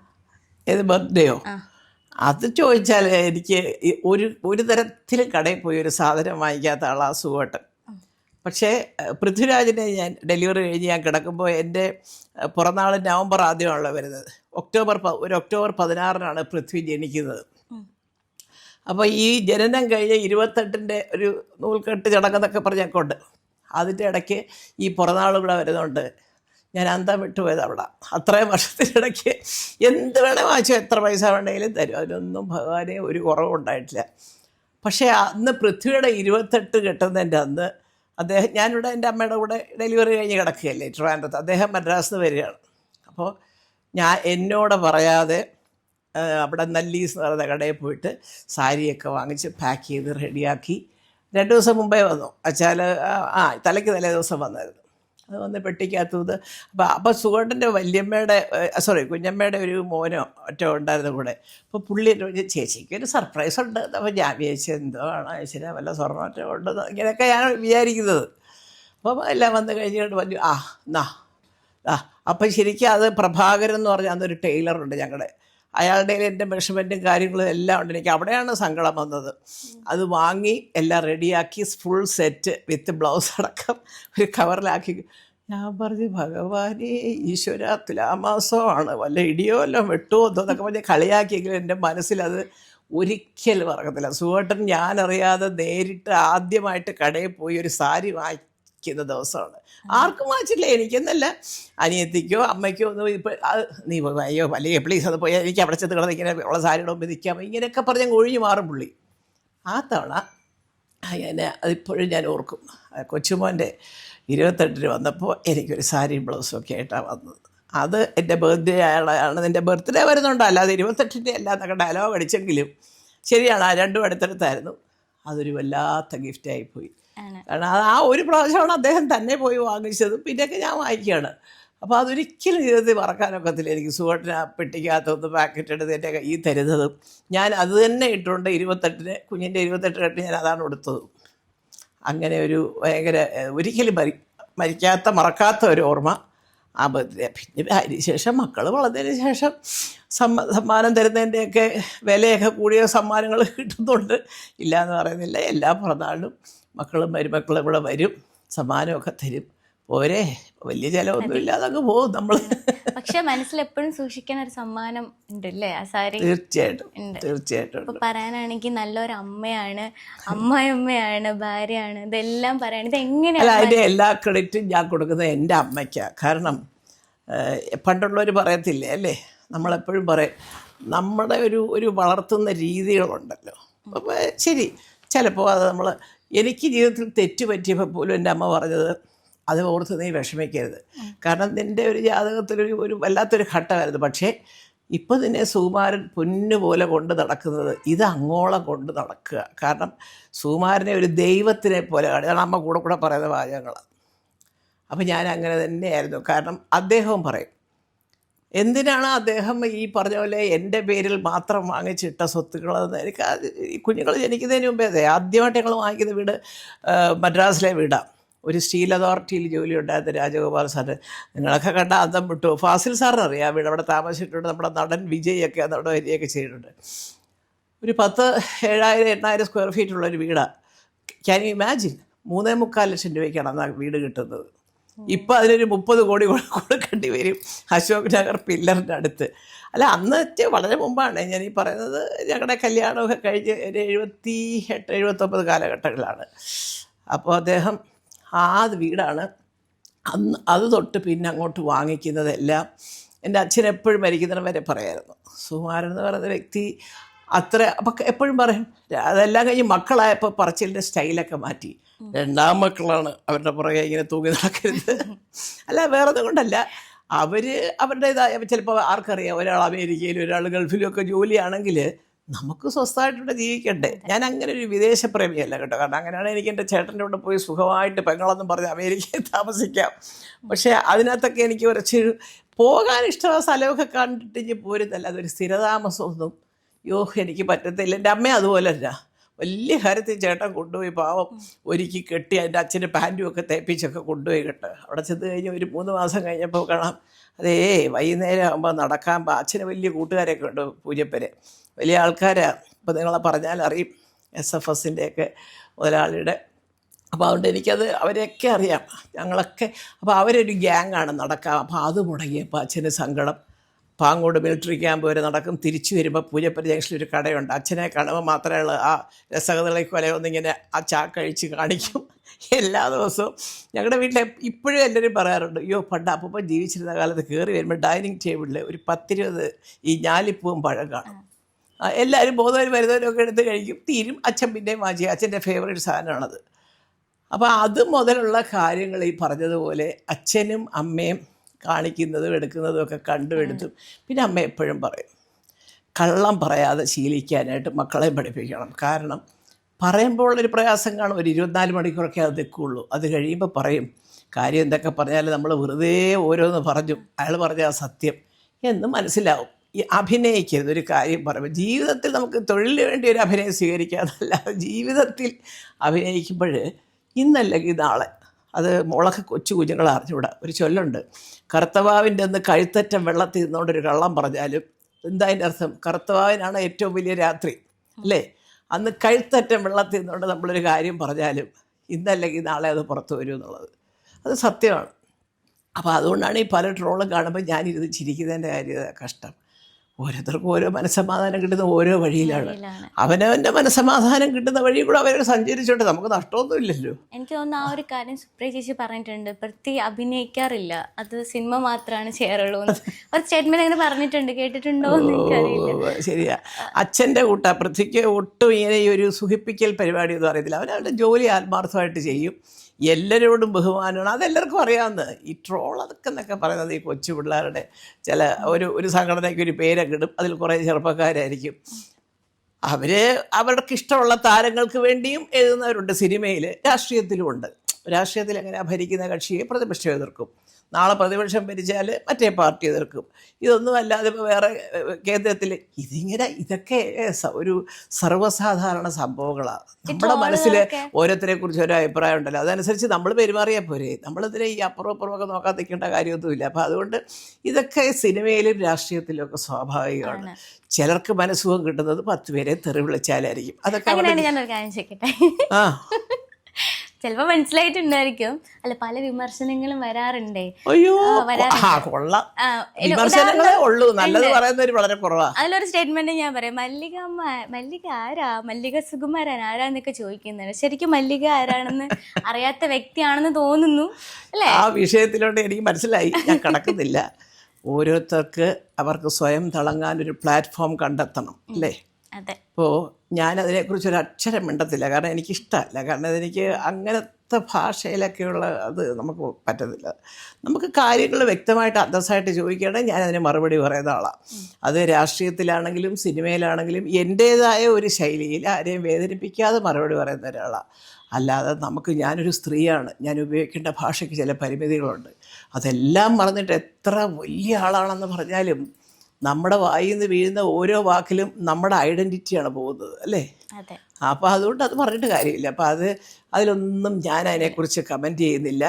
ഏത് ബർത്ത്ഡേയോ? അത് ചോദിച്ചാൽ എനിക്ക് ഒരു തരത്തിലും കടയിൽ പോയി ഒരു സാധനം വാങ്ങിക്കാത്ത ആളാണ് സുഖേട്ടൻ. പക്ഷേ പൃഥ്വിരാജിനെ ഞാൻ ഡെലിവറി കഴിഞ്ഞ് ഞാൻ കിടക്കുമ്പോൾ എൻ്റെ പിറന്നാൾ നവംബർ ആദ്യമാണല്ലോ വരുന്നത്. ഒക്ടോബർ 16-നാണ് പൃഥ്വി ജനിക്കുന്നത്. അപ്പോൾ ഈ ജനനം കഴിഞ്ഞ് 28-ൻ്റെ ഒരു നൂൽക്കെട്ട് ചടങ്ങെന്നൊക്കെ പറഞ്ഞൊക്കെ ഉണ്ട്. അതിൻ്റെ ഇടയ്ക്ക് ഈ പിറന്നാൾ കൂടെ വരുന്നുണ്ട്. ഞാൻ അന്തം വിട്ടുപോയത് അവിടെ. അത്രയും വർഷത്തിനിടയ്ക്ക് എന്ത് വേണേൽ വാങ്ങിച്ചോ, എത്ര പൈസ വേണമെങ്കിലും തരും. അതിനൊന്നും ഭഗവാനെ ഒരു കുറവുണ്ടായിട്ടില്ല. പക്ഷേ അന്ന് പൃഥ്വിയുടെ 28 കെട്ടുന്നതിൻ്റെ അന്ന് ഞാനിവിടെ എൻ്റെ അമ്മയുടെ കൂടെ ഡെലിവറി കഴിഞ്ഞ് കിടക്കുകയല്ലേ ട്രിവാൻഡ്രത്ത്. അദ്ദേഹം മദ്രാസിൽ നിന്ന് വരികയാണ്. അപ്പോൾ എന്നോട് പറയാതെ അവിടെ നല്ലീസ് എന്ന് പറയുന്ന കടയിൽ പോയിട്ട് സാരിയൊക്കെ വാങ്ങിച്ച് പാക്ക് ചെയ്ത് റെഡിയാക്കി 2 ദിവസം മുമ്പേ വന്നു. അച്ചാൽ തലയ്ക്ക് തലേ ദിവസം വന്നായിരുന്നു. അത് വന്ന് പെട്ടിക്കകത്തത്. അപ്പോൾ സുഗേട്ടൻ്റെ കുഞ്ഞമ്മയുടെ ഒരു മോനോ ഒറ്റ ഉണ്ടായിരുന്നു കൂടെ. അപ്പോൾ പുള്ളി ചേച്ചിക്ക് ഒരു സർപ്രൈസ് ഉണ്ട്. അപ്പോൾ ഞാൻ വിചാരിച്ചത് എന്തോ ആണോ ചേച്ചിനെ വല്ല സ്വർണ്ണമറ്റോ ഉണ്ടെന്ന് ഇങ്ങനെയൊക്കെ ഞാൻ വിചാരിക്കുന്നത്. അപ്പോൾ എല്ലാം വന്ന് കഴിഞ്ഞിട്ട് പറഞ്ഞു അപ്പം ശരിക്കും അത് പ്രഭാകരൻ എന്ന് പറഞ്ഞാൽ അന്നൊരു ടൈലറുണ്ട് ഞങ്ങളുടെ. അയാളുടെ എൻ്റെ മെഷർമെൻറ്റും കാര്യങ്ങളും എല്ലാം ഉണ്ട്. എനിക്ക് അവിടെയാണ് സങ്കടം വന്നത്. അത് വാങ്ങി എല്ലാം റെഡിയാക്കി ഫുൾ സെറ്റ് വിത്ത് ബ്ലൗസ് അടക്കം ഒരു കവറിലാക്കി. ഞാൻ പറഞ്ഞു, ഭഗവാനെ ഈശ്വര, തുലാമാസമാണ്, വല്ല ഇടിയോ വല്ലതും വെട്ടുമോ എന്നൊക്കെ പറഞ്ഞ് കളിയാക്കിയെങ്കിലും എൻ്റെ മനസ്സിലത് ഒരിക്കലും മറക്കത്തില്ല. സുഗേട്ടൻ ഞാനറിയാതെ നേരിട്ട് ആദ്യമായിട്ട് കടയിൽ പോയി ഒരു സാരി വാങ്ങിക്കുന്ന ദിവസമാണ്. ആർക്കും വാങ്ങിച്ചില്ല, എനിക്കെന്നല്ല, അനിയത്തിക്കോ അമ്മയ്ക്കോ ഒന്നും. ഇപ്പോൾ നീ അയ്യോ അല്ലെങ്കിൽ പ്ലീസ് അത് പോയാൽ എനിക്ക് അവിടെ ചെന്ന് കിടന്ന് ഇങ്ങനെ ഉള്ള സാരിയുടെ മുമ്പ് നിൽക്കാം ഇങ്ങനെയൊക്കെ പറഞ്ഞ് ഒഴിഞ്ഞു മാറും പുള്ളി. ആ തവണ അതിപ്പോഴും ഞാൻ ഓർക്കും. കൊച്ചുമോൻ്റെ 28-ന് വന്നപ്പോൾ എനിക്കൊരു സാരി ബ്ലൗസും ഒക്കെ ആയിട്ടാണ് വന്നത്. അത് എൻ്റെ ബർത്ത്ഡേ ആണ്. എൻ്റെ ബർത്ത്ഡേ വരുന്നുണ്ടോ, അല്ലാതെ 28-ൻ്റെ അല്ല എന്നൊക്കെ ഡയലോഗ് അടിച്ചെങ്കിലും ശരിയാണ്, ആ രണ്ടും അടുത്തടുത്തായിരുന്നു. അതൊരു വല്ലാത്ത ഗിഫ്റ്റായിപ്പോയി. കാരണം ആ ഒരു പ്രാവശ്യമാണ് അദ്ദേഹം തന്നെ പോയി വാങ്ങിച്ചത്, പിന്നെയൊക്കെ ഞാൻ വാങ്ങിക്കുകയാണ്. അപ്പോൾ അതൊരിക്കലും ജീവിതത്തിൽ മറക്കാനൊക്കത്തില്ല എനിക്ക്. സുഗേട്ടന് ആ പെട്ടിക്കകത്തൊന്ന് പാക്കറ്റ് എടുത്ത് എൻ്റെ കയ്യിൽ തരുന്നതും ഞാൻ അത് തന്നെ ഇട്ടുകൊണ്ട് 28-ന് കുഞ്ഞിൻ്റെ 28 കെട്ട് ഞാൻ അതാണ് കൊടുത്തതും. അങ്ങനെ ഒരു ഭയങ്കര ഒരിക്കലും മരിക്കാത്ത മറക്കാത്ത ഒരു ഓർമ്മ ആ ബർത്ത്ഡേ. പിന്നെ അതിനുശേഷം മക്കൾ വളർന്നതിന് ശേഷം സമ്മാനം തരുന്നതിൻ്റെയൊക്കെ വിലയൊക്കെ കൂടിയ സമ്മാനങ്ങൾ കിട്ടുന്നുണ്ട്, ഇല്ല എന്ന് പറയുന്നില്ല. എല്ലാ പിറന്നാളും മക്കളും മരുമക്കളും ഇവിടെ വരും, സമ്മാനമൊക്കെ തരും. പോരെ, വലിയ ചിലവൊന്നും ഇല്ലാതൊക്കെ പോകും നമ്മൾ. പക്ഷെ മനസ്സിൽ എപ്പോഴും സൂക്ഷിക്കാൻ ഒരു സമ്മാനം ഉണ്ടല്ലേ ആ സാരി? തീർച്ചയായിട്ടും. ഇപ്പൊ പറയാനാണെങ്കിൽ നല്ലൊരു അമ്മയാണ്, അമ്മായിയമ്മയാണ്, ഭാര്യയാണ്, ഇതെല്ലാം പറയണം. ഇത് എങ്ങനെയാണ്? അതിൻ്റെ എല്ലാ ക്രെഡിറ്റും ഞാൻ കൊടുക്കുന്നത് എൻ്റെ അമ്മയ്ക്കാണ്. കാരണം പണ്ടുള്ളവർ പറയത്തില്ലേ അല്ലേ, നമ്മളെപ്പോഴും പറയും നമ്മുടെ ഒരു വളർത്തുന്ന രീതികളുണ്ടല്ലോ. അപ്പോൾ ശരി, ചിലപ്പോൾ അത് എനിക്ക് ജീവിതത്തിൽ തെറ്റ് പറ്റിയപ്പോൾ പോലും എൻ്റെ അമ്മ പറഞ്ഞത്, അത് ഓർത്ത് നീ വിഷമിക്കരുത്, കാരണം നിൻ്റെ ഒരു ജാതകത്തിലൊരു വല്ലാത്തൊരു ഘട്ടമായിരുന്നു. പക്ഷേ ഇപ്പോൾ നിന്നെ സുകുമാരൻ പൊന്നുപോലെ കൊണ്ട് നടക്കുന്നത് ഇത് അങ്ങോളം കൊണ്ട് നടക്കുക. കാരണം സുകുമാരനെ ഒരു ദൈവത്തിനെ പോലെ കാണുക. അമ്മ കൂടെ പറയുന്ന വാചകങ്ങളാണ്. അപ്പോൾ ഞാൻ അങ്ങനെ തന്നെയായിരുന്നു. കാരണം അദ്ദേഹവും പറയും, എന്തിനാണ് അദ്ദേഹം ഈ പറഞ്ഞ പോലെ എൻ്റെ പേരിൽ മാത്രം വാങ്ങിച്ചിട്ട സ്വത്തുക്കളെന്ന് എനിക്ക് ഈ കുഞ്ഞുങ്ങൾ ജനിക്കുന്നതിന് മുമ്പേ അതെ ആദ്യമായിട്ട് ഞങ്ങൾ വാങ്ങിക്കുന്ന വീട് മദ്രാസിലെ വീടാണ്. ഒരു സ്റ്റീൽ അതോറിറ്റിയിൽ ജോലി ഉണ്ടായിരുന്ന രാജഗോപാൽ സാറ്, നിങ്ങളൊക്കെ കണ്ട അന്തം വിട്ടു. ഫാസിൽ സാറിന് അറിയാം, വീട് അവിടെ താമസിച്ചിട്ടുണ്ട്. നമ്മുടെ നടൻ വിജയൊക്കെ അവിടെ വരികയൊക്കെ ചെയ്തിട്ടുണ്ട്. ഒരു 7,000-8,000 സ്ക്വയർ ഫീറ്റുള്ളൊരു വീടാണ്. Can you imagine? 3.25 ലക്ഷം രൂപയ്ക്കാണ് അന്ന് ആ വീട് കിട്ടുന്നത്. ഇപ്പം അതിനൊരു 30 കോടി കൊടുക്കേണ്ടി വരും അശോക് നഗർ പില്ലറിൻ്റെ അടുത്ത്. അല്ല, അന്നത്തെ വളരെ മുമ്പാണ് ഞാൻ ഈ പറയുന്നത്. ഞങ്ങളുടെ കല്യാണമൊക്കെ കഴിഞ്ഞ് ഒരു 78-79 കാലഘട്ടങ്ങളാണ്. അപ്പോൾ അദ്ദേഹം ആ വീടാണ് അന്ന് അത് തൊട്ട് പിന്നെ അങ്ങോട്ട് വാങ്ങിക്കുന്നതെല്ലാം. എൻ്റെ അച്ഛൻ എപ്പോഴും മരിക്കുന്നതിന് വരെ പറയായിരുന്നു, സുകുമാരൻ എന്ന് പറയുന്ന വ്യക്തി അത്ര അപ്പം എപ്പോഴും പറയും. അതെല്ലാം കഴിഞ്ഞ് മക്കളായപ്പോൾ പറച്ചിലിൻ്റെ സ്റ്റൈലൊക്കെ മാറ്റി. 2ാം മക്കളാണ്, അവരുടെ പുറകെ ഇങ്ങനെ തൂങ്ങി നടക്കരുത്. അല്ല, വേറെ ഒന്നും കൊണ്ടല്ല. അവരുടേതായ ചിലപ്പോൾ ആർക്കറിയാം, ഒരാൾ അമേരിക്കയിലും ഒരാൾ ഗൾഫിലും ഒക്കെ ജോലിയാണെങ്കിൽ നമുക്ക് സ്വസ്ഥമായിട്ടിവിടെ ജീവിക്കണ്ടേ. ഞാൻ അങ്ങനെ ഒരു വിദേശപ്രേമിയല്ല കേട്ടോ. കാരണം അങ്ങനെയാണ് എനിക്ക് എൻ്റെ ചേട്ടൻ്റെ കൂടെ പോയി സുഖമായിട്ട് പെങ്ങളെന്നും പറഞ്ഞ് അമേരിക്കയിൽ താമസിക്കാം. പക്ഷേ അതിനകത്തൊക്കെ എനിക്ക് കുറച്ച് പോകാൻ ഇഷ്ടമുള്ള സ്ഥലമൊക്കെ കണ്ടിട്ട് പോരുന്നല്ല, അതൊരു സ്ഥിരതാമസമൊന്നും എനിക്ക് പറ്റത്തില്ല. എൻ്റെ അമ്മ അതുപോലല്ല. വലിയ കാര്യത്തിൽ ചേട്ടൻ കൊണ്ടുപോയി പാവം ഒരുക്കി കെട്ടി അതിൻ്റെ അച്ഛൻ്റെ പാൻറ്റും ഒക്കെ തേപ്പിച്ചൊക്കെ കൊണ്ടുപോയി കേട്ടോ. അവിടെ ചെന്ന് കഴിഞ്ഞ് ഒരു 3 മാസം കഴിഞ്ഞപ്പോൾ കാണാം, അതേ വൈകുന്നേരം ആകുമ്പോൾ നടക്കാൻ അച്ഛന് വലിയ കൂട്ടുകാരൊക്കെ ഉണ്ട് പൂജപ്പര്, വലിയ ആൾക്കാരാണ്. ഇപ്പോൾ നിങ്ങളെ പറഞ്ഞാൽ അറിയും, SFSൻ്റെയൊക്കെ മുതലാളിയുടെ. അപ്പോൾ അതുകൊണ്ട് എനിക്കത് അവരെയൊക്കെ അറിയാം, ഞങ്ങളൊക്കെ. അപ്പോൾ അവരൊരു ഗ്യാങ്ങാണ് നടക്കാം. അപ്പോൾ അത് മുടങ്ങിയപ്പോൾ അച്ഛന് സങ്കടം. പാങ്ങോട് മിലിറ്ററി ക്യാമ്പ് വരെ നടക്കും. തിരിച്ചു വരുമ്പോൾ പൂജപ്പുര ജംഗ്ഷനിൽ ഒരു കടയുണ്ട്. അച്ഛനെ കാണുമ്പോൾ മാത്രമേ ഉള്ളൂ ആ രസകഥകളെ കൊലയൊന്നിങ്ങനെ ആ ചാക്കഴിച്ച് കാണിക്കും എല്ലാ ദിവസവും. ഞങ്ങളുടെ വീട്ടിൽ ഇപ്പോഴും എല്ലാവരും പറയാറുണ്ട്, പണ്ട് അപ്പം ജീവിച്ചിരുന്ന കാലത്ത് കയറി വരുമ്പോൾ ഡൈനിങ് ടേബിളിൽ ഒരു 10-20 ഈ ഞാലിപ്പൂവും പഴം കാണും. എല്ലാവരും ബോധവരും വരുന്നവരൊക്കെ എടുത്ത് കഴിക്കും, തീരും. അച്ഛൻ പിന്നെയും വാങ്ങിച്ചു, അച്ഛൻ്റെ ഫേവറേറ്റ് സാധനമാണത്. അപ്പോൾ അത് മുതലുള്ള കാര്യങ്ങൾ ഈ പറഞ്ഞതുപോലെ അച്ഛനും അമ്മയും കാണിക്കുന്നതും എടുക്കുന്നതും ഒക്കെ കണ്ടുമെടുത്തും. പിന്നെ അമ്മ എപ്പോഴും പറയും, കള്ളം പറയാതെ ശീലിക്കാനായിട്ട് മക്കളെ പഠിപ്പിക്കണം. കാരണം പറയുമ്പോൾ ഒരു പ്രയാസം കാണും, ഒരു 24 മണിക്കൂറൊക്കെ അത് നിൽക്കുകയുള്ളൂ. അത് കഴിയുമ്പോൾ പറയും, കാര്യം എന്തൊക്കെ പറഞ്ഞാലും നമ്മൾ വെറുതെ ഓരോന്ന് പറഞ്ഞു, അയാൾ പറഞ്ഞാൽ സത്യം എന്ന് മനസ്സിലാവും. ഈ അഭിനയിക്കരുത്. ഒരു കാര്യം പറയുമ്പോൾ ജീവിതത്തിൽ നമുക്ക് തൊഴിലിന് വേണ്ടി ഒരു അഭിനയം സ്വീകരിക്കാതല്ലാതെ ജീവിതത്തിൽ അഭിനയിക്കുമ്പോൾ ഇന്നല്ലെങ്കിൽ നാളെ അത് മുളക് കൊച്ചു കുഞ്ഞുങ്ങളെ അറിഞ്ഞുകൂടാ. ഒരു ചൊല്ലുണ്ട്, കറുത്തവാവിൻ്റെ അന്ന് കഴുത്തറ്റം വെള്ളത്തിൽ നിന്നുകൊണ്ടൊരു കള്ളം പറഞ്ഞാലും എന്താ അതിൻ്റെ അർത്ഥം? കറുത്തവാവിനാണ് ഏറ്റവും വലിയ രാത്രി അല്ലേ? അന്ന് കഴുത്തറ്റം വെള്ളത്തിൽ നിന്നുകൊണ്ട് നമ്മളൊരു കാര്യം പറഞ്ഞാലും ഇന്നല്ലെങ്കിൽ നാളെ അത് പുറത്തു വരും എന്നുള്ളത് അത് സത്യമാണ്. അപ്പോൾ അതുകൊണ്ടാണ് ഈ പല ട്രോളും കാണുമ്പോൾ ഞാനിരുന്ന് ചിരിക്കുന്നതിൻ്റെ കാര്യം. കഷ്ടം, ഓരോരുത്തർക്കും ഓരോ മനസ്സമാധാനം കിട്ടുന്ന ഓരോ വഴിയിലാണ്. അവനവൻ്റെ മനസ്സമാധാനം കിട്ടുന്ന വഴി കൂടെ അവർ സഞ്ചരിച്ചോട്ടെ, നമുക്ക് നഷ്ടമൊന്നുമില്ലല്ലോ. എനിക്ക് തോന്നുന്നു ആ ഒരു കാര്യം സുപ്രിയ ചേച്ചി പറഞ്ഞിട്ടുണ്ട്, പ്രതി അഭിനയിക്കാറില്ല, അത് സിനിമ മാത്രമാണ് ചെയ്യാറുള്ളൂ. ഒരു സ്റ്റേറ്റ്മെന്റ് അങ്ങനെ പറഞ്ഞിട്ടുണ്ട്, കേട്ടിട്ടുണ്ടോ എന്ന് എനിക്കറിയില്ല. ശരിയാ, അച്ഛൻ്റെ കൂട്ട പൃഥ്വിക്ക് ഒട്ടും ഇങ്ങനെ ഈ ഒരു സുഖിപ്പിക്കൽ പരിപാടി ഒന്നും അറിയത്തില്ല. അവനവൻ്റെ ജോലി ആത്മാർത്ഥമായിട്ട് ചെയ്യും, എല്ലാവരോടും ബഹുമാനമാണ്. അതെല്ലാവർക്കും അറിയാവുന്നത്. ഈ ട്രോൾ അതൊക്കെ എന്നൊക്കെ പറയുന്നത് ഈ കൊച്ചു പിള്ളേരുടെ ചില ഒരു സംഘടനയ്ക്ക് ഒരു പേരൊക്കെ ഇടും, അതിൽ കുറേ ചെറുപ്പക്കാരായിരിക്കും. അവർക്ക് ഇഷ്ടമുള്ള താരങ്ങൾക്ക് വേണ്ടിയും എഴുതുന്നവരുണ്ട്. സിനിമയിൽ, രാഷ്ട്രീയത്തിലും ഉണ്ട്. രാഷ്ട്രീയത്തിൽ എങ്ങനെ ഭരിക്കുന്ന കക്ഷിയെ പ്രതിപക്ഷം എതിർക്കും, നാളെ പ്രതിപക്ഷം ഭരിച്ചാൽ മറ്റേ പാർട്ടി എതിർക്കും. ഇതൊന്നും അല്ലാതെ ഇപ്പോൾ വേറെ കേന്ദ്രത്തിൽ ഇതൊക്കെ ഒരു സർവ്വസാധാരണ സംഭവങ്ങളാണ്. നമ്മുടെ മനസ്സിൽ ഓരോരുത്തരെ കുറിച്ച് ഓരോ അഭിപ്രായം ഉണ്ടല്ലോ, അതനുസരിച്ച് നമ്മൾ പെരുമാറിയാൽ പോരെ. നമ്മളിതിനെ ഈ അപ്പുറമൊക്കെ നോക്കാൻ നിൽക്കേണ്ട കാര്യമൊന്നുമില്ല. അപ്പോൾ അതുകൊണ്ട് ഇതൊക്കെ സിനിമയിലും രാഷ്ട്രീയത്തിലും ഒക്കെ സ്വാഭാവികമാണ്. ചിലർക്ക് മനസ്സുഖം കിട്ടുന്നത് 10 പേരെ തെറി വിളിച്ചാലായിരിക്കും. അതൊക്കെ ആ ചിലപ്പോ മനസ്സിലായിട്ടുണ്ടായിരിക്കും. അല്ല, പല വിമർശനങ്ങളും വരാറുണ്ടേ. അതിലൊരു സ്റ്റേറ്റ്മെന്റ് ഞാൻ പറയാം, മല്ലിക ആരാ, മല്ലിക സുകുമാരൻ ആരാന്നൊക്കെ ചോദിക്കുന്നത്. ശരിക്കും മല്ലിക ആരാണെന്ന് അറിയാത്ത വ്യക്തിയാണെന്ന് തോന്നുന്നു അല്ലേ? ആ വിഷയത്തിലോട്ട് എനിക്ക് മനസ്സിലായി, ഞാൻ കടക്കുന്നില്ല. ഓരോരുത്തർക്ക് അവർക്ക് സ്വയം തിളങ്ങാൻ ഒരു പ്ലാറ്റ്ഫോം കണ്ടെത്തണം അല്ലേ? അപ്പോൾ ഞാനതിനെക്കുറിച്ചൊരു അക്ഷരം മിണ്ടത്തില്ല, കാരണം എനിക്കിഷ്ടമല്ല. കാരണം അതെനിക്ക് അങ്ങനത്തെ ഭാഷയിലൊക്കെയുള്ള അത് നമുക്ക് പറ്റത്തില്ല. നമുക്ക് കാര്യങ്ങൾ വ്യക്തമായിട്ട് അന്തസ്സായിട്ട് ചോദിക്കുകയാണെങ്കിൽ ഞാനതിന് മറുപടി പറയുന്ന ആളാണ്. അത് രാഷ്ട്രീയത്തിലാണെങ്കിലും സിനിമയിലാണെങ്കിലും എൻ്റേതായ ഒരു ശൈലിയിൽ ആരെയും വേദനിപ്പിക്കാതെ മറുപടി പറയുന്ന ഒരാളാണ്. അല്ലാതെ നമുക്ക് ഞാനൊരു സ്ത്രീയാണ്, ഞാൻ ഉപയോഗിക്കേണ്ട ഭാഷയ്ക്ക് ചില പരിമിതികളുണ്ട്, അതെല്ലാം മറന്നിട്ട് എത്ര വലിയ ആളാണെന്ന് പറഞ്ഞാലും നമ്മുടെ വായിൽ നിന്ന് വീഴുന്ന ഓരോ വാക്കിലും നമ്മുടെ ഐഡൻറ്റിറ്റിയാണ് പോകുന്നത്, അല്ലേ? അതെ. അപ്പോൾ അതുകൊണ്ട് അത് പറഞ്ഞിട്ട് കാര്യമില്ല. അപ്പോൾ അതിലൊന്നും ഞാൻ അതിനെക്കുറിച്ച് കമൻറ്റ് ചെയ്യുന്നില്ല.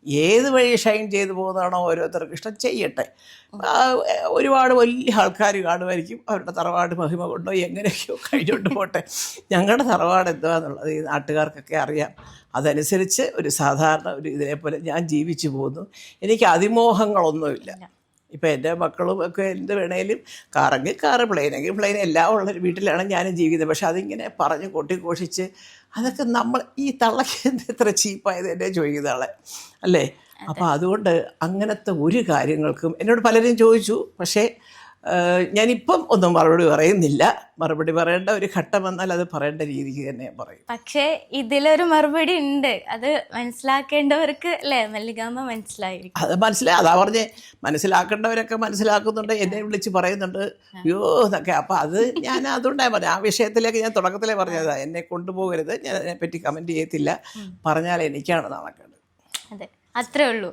ഏത് വഴി ഷൈൻ ചെയ്തു പോകുന്നതാണോ ഓരോരുത്തർക്ക് ഇഷ്ടം, ചെയ്യട്ടെ. ഒരുപാട് വലിയ ആൾക്കാർ കാണുമായിരിക്കും, അവരുടെ തറവാട് മഹിമ കൊണ്ടോ എങ്ങനെയൊക്കെയോ കഴിഞ്ഞുകൊണ്ട് പോട്ടെ. ഞങ്ങളുടെ തറവാട് എന്താണെന്നുള്ളത് ഈ നാട്ടുകാർക്കൊക്കെ അറിയാം. അതനുസരിച്ച് ഒരു സാധാരണ ഒരു ഇതിനെപ്പോലെ ഞാൻ ജീവിച്ചു പോകുന്നു. എനിക്ക് അതിമോഹങ്ങളൊന്നുമില്ല. ഇപ്പം എൻ്റെ മക്കളും ഒക്കെ എന്ത് വേണേലും കാറെങ്കിൽ കാറ്, പ്ലെയിനെങ്കിൽ പ്ലെയിൻ, എല്ലാം ഉള്ളൊരു വീട്ടിലാണ് ഞാനും ജീവിക്കുന്നത്. പക്ഷെ അതിങ്ങനെ പറഞ്ഞ് കൊട്ടിഘോഷിച്ച് അതൊക്കെ നമ്മൾ ഈ തള്ളക്ക് എത്ര ചീപ്പായത് എന്നെ ചോദിക്കുന്ന ആളെ, അല്ലേ? അപ്പോൾ അതുകൊണ്ട് അങ്ങനത്തെ ഒരു കാര്യങ്ങൾക്കും എന്നോട് പലരും ചോദിച്ചു. പക്ഷേ ഞാനിപ്പം ഒന്നും മറുപടി പറയുന്നില്ല. മറുപടി പറയേണ്ട ഒരു ഘട്ടം വന്നാൽ അത് പറയേണ്ട രീതിക്ക് തന്നെ പറയും. പക്ഷേ ഇതിലൊരു മറുപടി ഉണ്ട്, അത് മനസ്സിലാക്കേണ്ടവർക്ക് അല്ലേ മല്ലികാമ്മ മനസ്സിലായിരിക്കും. അത് അതാ പറഞ്ഞേ, മനസ്സിലാക്കേണ്ടവരൊക്കെ മനസ്സിലാക്കുന്നുണ്ട്, എന്നെ വിളിച്ച് പറയുന്നുണ്ട് അയ്യോ എന്നൊക്കെ. അപ്പോൾ അത് ഞാൻ അതുകൊണ്ടാണ് പറഞ്ഞത്. ആ വിഷയത്തിലേക്ക് ഞാൻ തുടക്കത്തിലേ പറഞ്ഞതാ, എന്നെ കൊണ്ടുപോകരുത്, ഞാൻ അതിനെപ്പറ്റി കമൻറ്റ് ചെയ്യത്തില്ല. പറഞ്ഞാൽ എനിക്കാണ് നടക്കേണ്ടത്. അതെ, അത്രേ ഉള്ളൂ.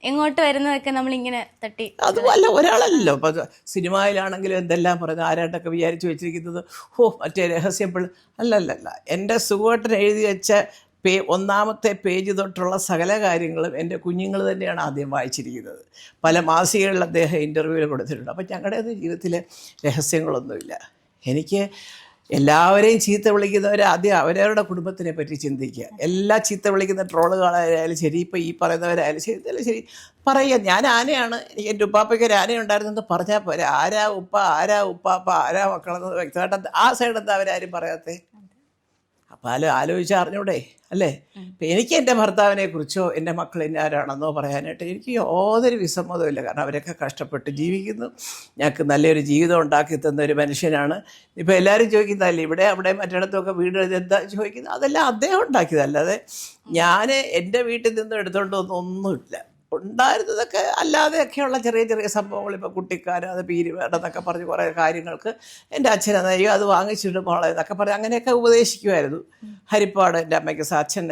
എങ്ങോട്ട് വരുന്നതൊക്കെ നമ്മളിങ്ങനെ തട്ടി. അതുമല്ല, ഒരാളല്ലോ. ഇപ്പം സിനിമയിലാണെങ്കിലും എന്തെല്ലാം പറയുന്നത്, ആരാണ്ടൊക്കെ വിചാരിച്ചു വെച്ചിരിക്കുന്നത് മറ്റേ രഹസ്യം അല്ലല്ല. എൻ്റെ സുഖമായിട്ട് എഴുതി വെച്ച ഒന്നാമത്തെ പേജ് തൊട്ടുള്ള സകല കാര്യങ്ങളും എൻ്റെ കുഞ്ഞുങ്ങൾ തന്നെയാണ് ആദ്യം വായിച്ചിരിക്കുന്നത്. പല മാസികകളിൽ അദ്ദേഹം ഇൻ്റർവ്യൂവിൽ കൊടുത്തിട്ടുണ്ട്. അപ്പം ഞങ്ങളുടെ ജീവിതത്തിൽ രഹസ്യങ്ങളൊന്നുമില്ല. എനിക്ക് എല്ലാവരെയും ചീത്ത വിളിക്കുന്നവർ ആദ്യം അവരവരുടെ കുടുംബത്തിനെ പറ്റി ചിന്തിക്കുക. എല്ലാ ചീത്ത വിളിക്കുന്ന ട്രോളുകളായാലും ശരി, ഇപ്പോൾ ഈ പറയുന്നവരായാലും ശരി, ഇതെല്ലാം ശരി പറയുക. ഞാൻ ആനയാണ്, എൻ്റെ ഉപ്പാപ്പയ്ക്ക് ഒരു ആനയുണ്ടായിരുന്നെന്ന് പറഞ്ഞാൽ പോരെ. ആരാ ഉപ്പ, ആരാ ഉപ്പാപ്പ, ആരാ മക്കളെന്ന് വ്യക്തമായിട്ട് ആ സൈഡ് എന്താ അവരാരും പറയാത്തേ? അപ്പോൾ ആലോചിച്ച് അറിഞ്ഞൂടെ, അല്ലേ? ഇപ്പം എനിക്ക് എൻ്റെ ഭർത്താവിനെ കുറിച്ചോ എൻ്റെ മക്കൾ എന്നെ ആരാണെന്നോ പറയാനായിട്ട് എനിക്ക് യാതൊരു വിസമ്മതമില്ല. കാരണം അവരൊക്കെ കഷ്ടപ്പെട്ട് ജീവിക്കുന്നു, ഞങ്ങൾക്ക് നല്ലൊരു ജീവിതം ഉണ്ടാക്കി തന്ന ഒരു മനുഷ്യനാണ്. ഇപ്പോൾ എല്ലാവരും ചോദിക്കുന്നതല്ലേ, ഇവിടെ അവിടെ മറ്റിടത്തൊക്കെ വീട് എന്താ ചോദിക്കുന്നത്, അതെല്ലാം അദ്ദേഹം ഉണ്ടാക്കിയതല്ലാതെ ഞാൻ എൻ്റെ വീട്ടിൽ നിന്ന് എടുത്തുകൊണ്ട് ഒന്നുമില്ല. ഉണ്ടായിരുന്നതൊക്കെ അല്ലാതെയൊക്കെയുള്ള ചെറിയ ചെറിയ സംഭവങ്ങൾ. ഇപ്പോൾ കുട്ടിക്കാരം, അത് പീരി വേണ്ടെന്നൊക്കെ പറഞ്ഞ് കുറേ കാര്യങ്ങൾക്ക് എൻ്റെ അച്ഛനെന്നയ്യോ അത് വാങ്ങിച്ചിട്ട് മോളെ എന്നൊക്കെ പറഞ്ഞ് അങ്ങനെയൊക്കെ ഉപദേശിക്കുമായിരുന്നു. ഹരിപ്പാട് എൻ്റെ അമ്മയ്ക്ക് അച്ഛൻ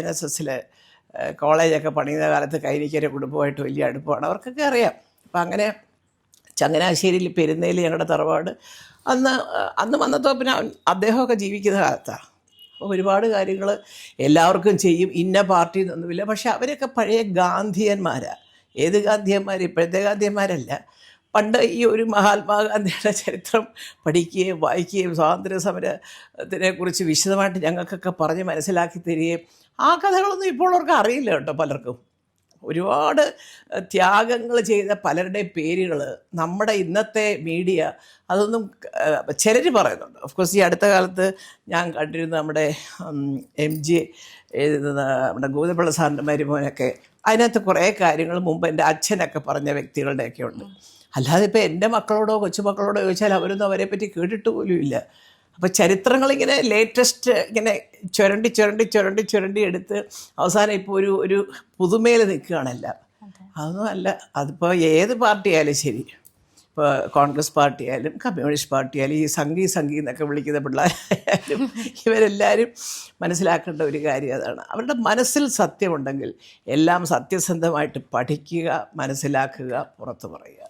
NSS കോളേജൊക്കെ പണിയുന്ന കാലത്ത് കൈനിക്കരെ കുടുംബമായിട്ട് വലിയ അടുപ്പമാണ്, അവർക്കൊക്കെ അറിയാം. അപ്പം അങ്ങനെ ചങ്ങനാശ്ശേരിയിൽ പെരുന്നയിൽ ഞങ്ങളുടെ തറവാട് അന്ന് വന്നത്തോപ്പിന് അദ്ദേഹമൊക്കെ ജീവിക്കുന്ന കാലത്താണ്. അപ്പോൾ ഒരുപാട് കാര്യങ്ങൾ എല്ലാവർക്കും ചെയ്യും, ഇന്ന പാർട്ടി എന്നൊന്നുമില്ല. പക്ഷെ അവരൊക്കെ പഴയ ഗാന്ധിയന്മാരാണ്. ഏത് ഗാന്ധിയന്മാർ? ഇപ്പോഴത്തെ ഗാന്ധിയന്മാരല്ല. പണ്ട് ഈ ഒരു മഹാത്മാഗാന്ധിയുടെ ചരിത്രം പഠിക്കുകയും വായിക്കുകയും സ്വാതന്ത്ര്യ സമരത്തിനെക്കുറിച്ച് വിശദമായിട്ട് ഞങ്ങൾക്കൊക്കെ പറഞ്ഞ് മനസ്സിലാക്കി തരികയും ആ കഥകളൊന്നും ഇപ്പോൾ അവർക്ക് അറിയില്ല കേട്ടോ. പലർക്കും ഒരുപാട് ത്യാഗങ്ങൾ ചെയ്ത പലരുടെയും പേരുകൾ നമ്മുടെ ഇന്നത്തെ മീഡിയ അതൊന്നും ചിലർ പറയുന്നുണ്ട്. ഓഫ്കോഴ്സ് ഈ അടുത്ത കാലത്ത് ഞാൻ കണ്ടിരുന്ന നമ്മുടെ MG എഴുതുന്ന നമ്മുടെ ഗോവിന്ദപിള്ള സാറിൻ്റെ മരുമോനൊക്കെ അതിനകത്ത് കുറേ കാര്യങ്ങൾ മുമ്പ് എൻ്റെ അച്ഛനൊക്കെ പറഞ്ഞ വ്യക്തികളുടെയൊക്കെ ഉണ്ട്. അല്ലാതെ ഇപ്പോൾ എൻ്റെ മക്കളോടോ കൊച്ചുമക്കളോടോ ചോദിച്ചാൽ അവരൊന്നും അവരെപ്പറ്റി കേട്ടിട്ട് പോലും ഇല്ല. അപ്പോൾ ചരിത്രങ്ങളിങ്ങനെ ലേറ്റസ്റ്റ് ഇങ്ങനെ ചുരണ്ടി എടുത്ത് അവസാനം ഇപ്പോൾ ഒരു പുതുമയിൽ നിൽക്കുകയാണല്ല. അതൊന്നും അല്ല. അതിപ്പോൾ ഏത് പാർട്ടി ആയാലും ശരി, ഇപ്പോൾ കോൺഗ്രസ് പാർട്ടി ആയാലും കമ്മ്യൂണിസ്റ്റ് പാർട്ടി ആയാലും ഈ സംഘി എന്നൊക്കെ വിളിക്കുന്ന പിള്ളേരായാലും ഇവരെല്ലാവരും മനസ്സിലാക്കേണ്ട ഒരു കാര്യം അതാണ്. അവരുടെ മനസ്സിൽ സത്യമുണ്ടെങ്കിൽ എല്ലാം സത്യസന്ധമായിട്ട് പഠിക്കുക, മനസ്സിലാക്കുക, പുറത്ത് പറയുക.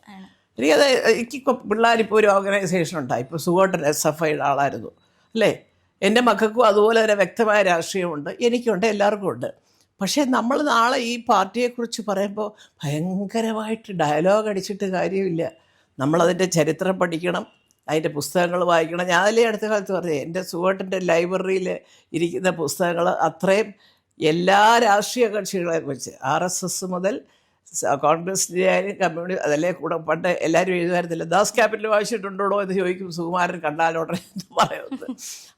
എനിക്ക് പിള്ളേരിപ്പോൾ ഒരു ഓർഗനൈസേഷൻ ഉണ്ടായി. ഇപ്പോൾ സുഖോട്ടൻ SFIയുടെ ആളായിരുന്നു, അല്ലേ? എൻ്റെ മക്കൾക്കും അതുപോലെ തന്നെ വ്യക്തമായ രാഷ്ട്രീയമുണ്ട്, എനിക്കുണ്ട്, എല്ലാവർക്കും ഉണ്ട്. പക്ഷേ നമ്മൾ നാളെ ഈ പാർട്ടിയെക്കുറിച്ച് പറയുമ്പോൾ ഭയങ്കരമായിട്ട് ഡയലോഗ് അടിച്ചിട്ട് കാര്യമില്ല. നമ്മളതിൻ്റെ ചരിത്രം പഠിക്കണം, അതിൻ്റെ പുസ്തകങ്ങൾ വായിക്കണം. ഞാൻ അതിലേ അടുത്ത കാലത്ത് പറഞ്ഞത് എൻ്റെ സുഖോട്ടൻ്റെ ലൈബ്രറിയിൽ ഇരിക്കുന്ന പുസ്തകങ്ങൾ അത്രയും എല്ലാ രാഷ്ട്രീയ കക്ഷികളെ കുറിച്ച് RSS മുതൽ കോൺഗ്രസിൻ്റെ ആയാലും കമ്മ്യൂണിസ്റ്റ് അതല്ലേ കൂടെ പണ്ട് എല്ലാവരും എഴുതുമായിരുന്നില്ല. ദാസ് ക്യാപിറ്റൽ വായിച്ചിട്ടുണ്ടോ എന്ന് ചോദിക്കും സുകുമാരൻ കണ്ടാലോടെ എന്ന് പറയുന്നത്.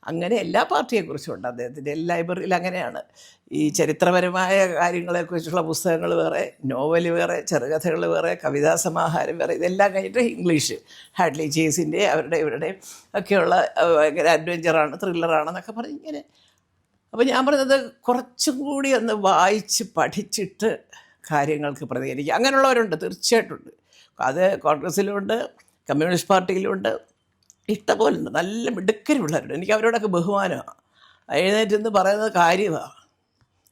അങ്ങനെ എല്ലാ പാർട്ടിയെക്കുറിച്ചും ഉണ്ട് അദ്ദേഹത്തിൻ്റെ ലൈബ്രറിയിൽ. അങ്ങനെയാണ് ഈ ചരിത്രപരമായ കാര്യങ്ങളെക്കുറിച്ചുള്ള പുസ്തകങ്ങൾ വേറെ, നോവൽ വേറെ, ചെറുകഥകൾ വേറെ, കവിതാ സമാഹാരം വേറെ. ഇതെല്ലാം കഴിഞ്ഞിട്ട് ഇംഗ്ലീഷ് ഹാഡ്ലി ചേസിൻ്റെ അവരുടെ ഇവരുടെയും ഒക്കെയുള്ള ഭയങ്കര അഡ്വഞ്ചറാണ്, ത്രില്ലറാണെന്നൊക്കെ പറഞ്ഞ് ഇങ്ങനെ. അപ്പോൾ ഞാൻ പറഞ്ഞത് കുറച്ചും കൂടി ഒന്ന് വായിച്ച് പഠിച്ചിട്ട് കാര്യങ്ങൾക്ക് പ്രതികരിക്കുക. അങ്ങനെയുള്ളവരുണ്ട്, തീർച്ചയായിട്ടും. അത് കോൺഗ്രസ്സിലുമുണ്ട്, കമ്മ്യൂണിസ്റ്റ് പാർട്ടിയിലുമുണ്ട്, ഇഷ്ടംപോലുണ്ട്. നല്ല മിടുക്കരുള്ളവരുണ്ട്. എനിക്ക് അവരോടൊക്കെ ബഹുമാനമാണ്. എഴുന്നേറ്റെന്ന് പറയുന്നത് കാര്യമാണ്.